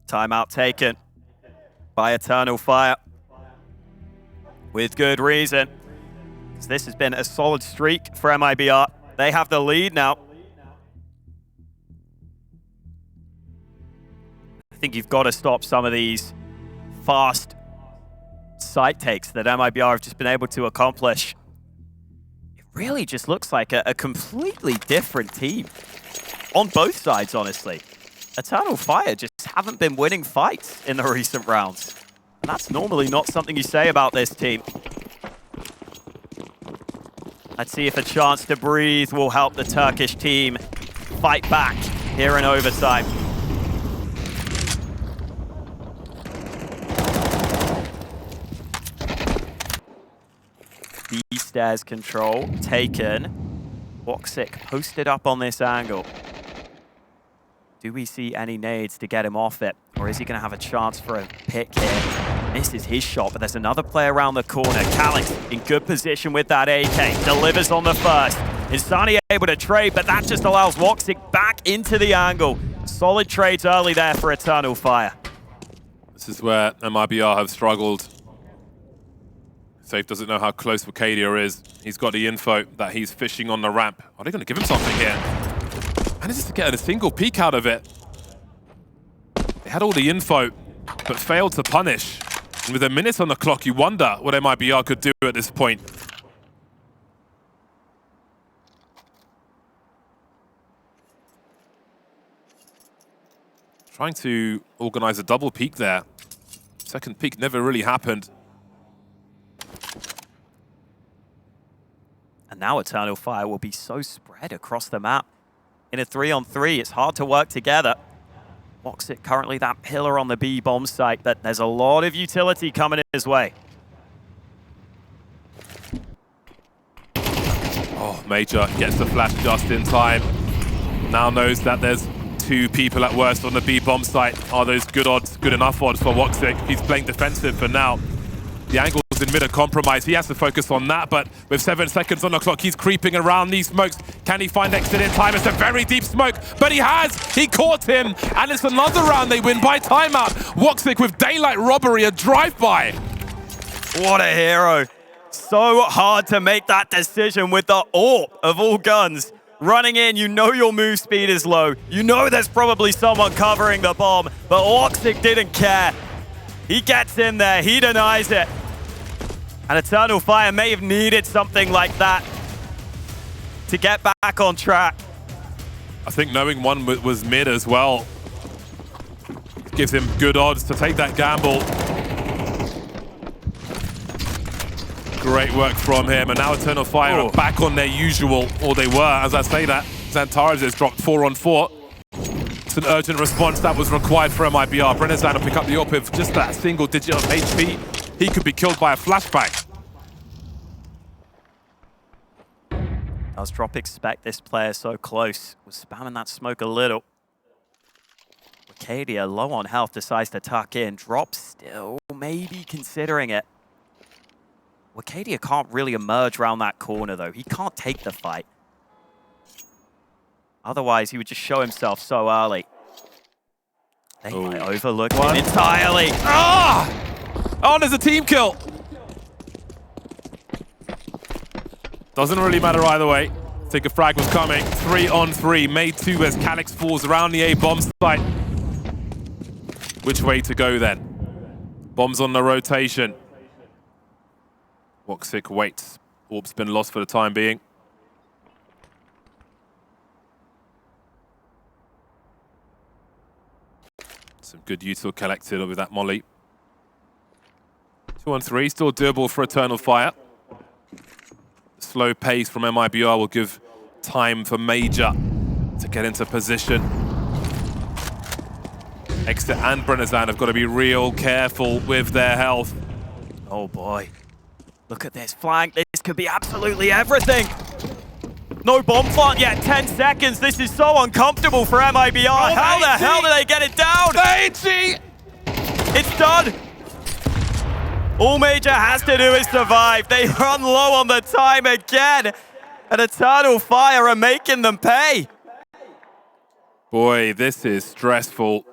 Timeout taken by Eternal Fire. With good reason. This has been a solid streak for MIBR. They have the lead now. I think you've got to stop some of these fast site takes that MIBR have just been able to accomplish. It really just looks like a completely different team. On both sides, honestly. Eternal Fire just haven't been winning fights in the recent rounds. And that's normally not something you say about this team. Let's see if a chance to breathe will help the Turkish team fight back here in overtime. B-stairs control taken. woxic posted up on this angle. Do we see any nades to get him off it? Or is he going to have a chance for a pick here? Misses his shot, but there's another player around the corner. Calix in good position with that AK. Delivers on the first. Insani able to trade, but that just allows woxic back into the angle. Solid trades early there for Eternal Fire. This is where MIBR have struggled. Safe doesn't know how close Vertigo is. He's got the info that he's fishing on the ramp. Are they going to give him something here? Manages to get a single peek out of it. They had all the info, but failed to punish. And with a minute on the clock, you wonder what MIBR could do at this point. Trying to organize a double peek there. Second peek never really happened. And now Eternal Fire will be so spread across the map. In a 3-on-3, it's hard to work together. woxic currently that pillar on the B bomb site, but there's a lot of utility coming his way. Oh, Major gets the flash just in time. Now knows that there's two people at worst on the B bomb site. Are those good odds, good enough odds for woxic? He's playing defensive for now. The angle's in mid of compromise. He has to focus on that, but with 7 seconds on the clock, he's creeping around these smokes. Can he find exit in time? It's a very deep smoke, but he has! He caught him, and it's another round they win by timeout. woxic with daylight robbery, a drive-by. What a hero. So hard to make that decision with the AWP of all guns. Running in, you know your move speed is low. You know there's probably someone covering the bomb, but woxic didn't care. He gets in there, he denies it. And Eternal Fire may have needed something like that to get back on track. I think knowing one was mid as well gives him good odds to take that gamble. Great work from him, and now Eternal Fire are back on their usual, or they were, as I say that. Xantares has dropped 4-on-4. It's an urgent response that was required for MIBR. Brennezan will pick up the AWP with just that single digit of HP. He could be killed by a flashbang. Does Drop expect this player so close? Was spamming that smoke a little. Vertigo, low on health, decides to tuck in. Drop still maybe considering it. Vertigo can't really emerge around that corner, though. He can't take the fight. Otherwise, he would just show himself so early. They might overlook him entirely. Ah! Oh, there's a team kill. Doesn't really matter either way. I think a frag was coming. 3-on-3, made 2 as Calix falls around the A bomb site. Which way to go then? Bombs on the rotation. woxic waits. Orb's been lost for the time being. Some good util collected with that molly. 2-on-3, still doable for Eternal Fire. Slow pace from MIBR will give time for Major to get into position. Exit and Brennezan have got to be real careful with their health. Oh boy. Look at this flank. This could be absolutely everything. No bomb plant yet. 10 seconds. This is so uncomfortable for MIBR. Oh, How the hell do they get it down? 80! It's done. All Major has to do is survive. They run low on the time again. And Eternal Fire are making them pay. Boy, this is stressful.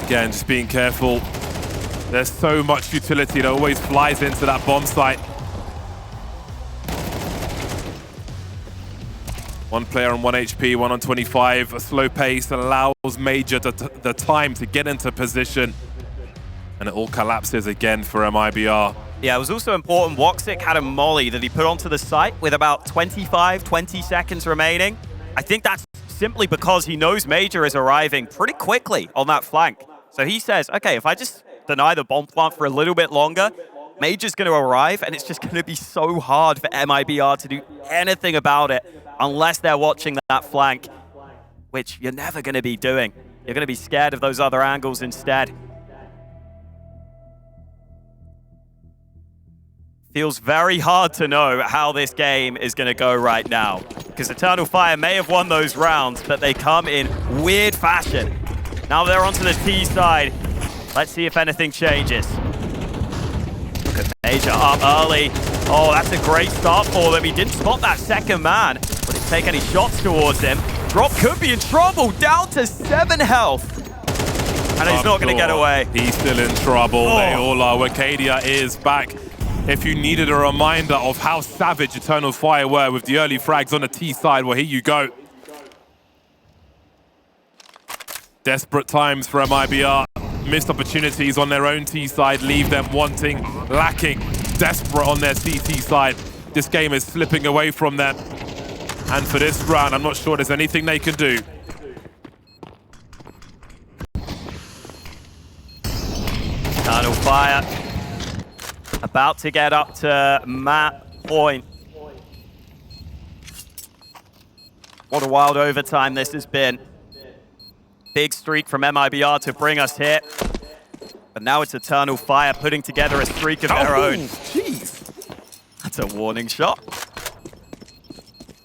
Again, just being careful. There's so much utility that always flies into that bomb site. One player on 1 HP, 1 on 25. A slow pace allows Major the time to get into position. And it all collapses again for MIBR. Yeah, it was also important. woxic had a molly that he put onto the site with about 20 seconds remaining. I think that's simply because he knows Major is arriving pretty quickly on that flank. So he says, okay, if I just deny the bomb plant for a little bit longer, Major's going to arrive, and it's just going to be so hard for MIBR to do anything about it unless they're watching that flank, which you're never going to be doing. You're going to be scared of those other angles instead. Feels very hard to know how this game is going to go right now, because Eternal Fire may have won those rounds, but they come in weird fashion. Now they're onto the T side. Let's see if anything changes. Look at Major up early. Oh, that's a great start for them. He didn't spot that second man. Wouldn't take any shots towards him. Drop could be in trouble. Down to 7 health. And he's not going to get away. He's still in trouble. They all are. Wacadia is back. If you needed a reminder of how savage Eternal Fire were with the early frags on the T side, well, here you go. Desperate times for MIBR. Missed opportunities on their own T side leave them wanting, lacking, desperate on their CT side. This game is slipping away from them. And for this round, I'm not sure there's anything they can do. Eternal Fire about to get up to map point. What a wild overtime this has been. Big streak from MIBR to bring us here. But now it's Eternal Fire putting together a streak of their own. Jeez. That's a warning shot.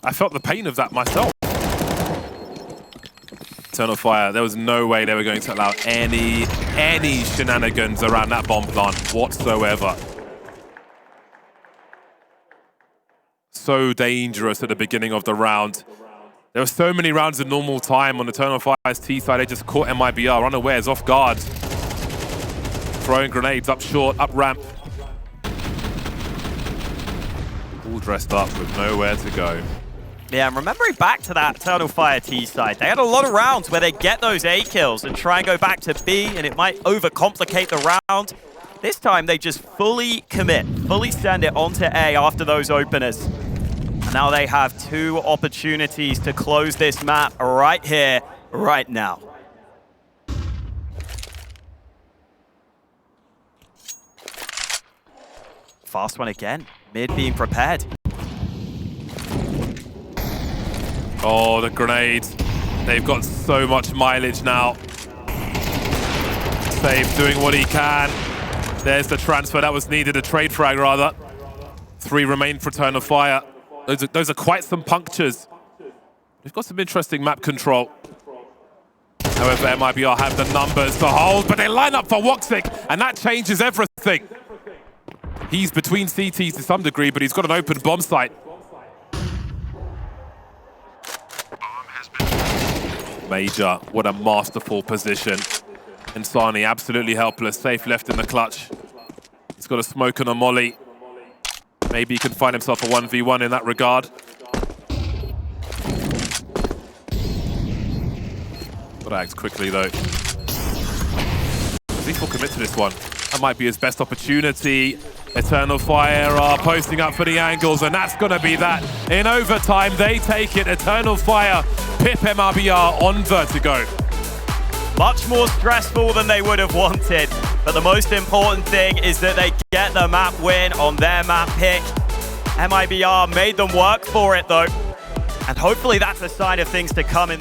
I felt the pain of that myself. Eternal Fire, there was no way they were going to allow any shenanigans around that bomb plant whatsoever. So dangerous at the beginning of the round. There were so many rounds in normal time on Eternal Fire's T side. They just caught MIBR unawares, off guard. Throwing grenades up short, up ramp. All dressed up with nowhere to go. Yeah, and remembering back to that Eternal Fire T side, they had a lot of rounds where they get those A kills and try and go back to B, and it might overcomplicate the round. This time they just fully commit, fully send it onto A after those openers. Now they have 2 opportunities to close this map right here, right now. Fast one again. Mid being prepared. Oh, the grenades. They've got so much mileage now. Save doing what he can. There's the transfer that was needed, a trade frag rather. 3 remain for Eternal Fire. Those are quite some punctures. They've got some interesting map control. However, MIBR have the numbers to hold, but they line up for woxic, and that changes everything. He's between CTs to some degree, but he's got an open bomb site. Major, what a masterful position. Insani absolutely helpless, safe left in the clutch. He's got a smoke and a molly. Maybe he can find himself a 1v1 in that regard. Gotta act quickly though. think he'll commit to this one. That might be his best opportunity. Eternal Fire are posting up for the angles, and that's going to be that. In overtime, they take it. Eternal Fire pip MIBR on Vertigo. Much more stressful than they would have wanted, but the most important thing is that they get the map win on their map pick. MIBR made them work for it though, and hopefully that's a sign of things to come in this.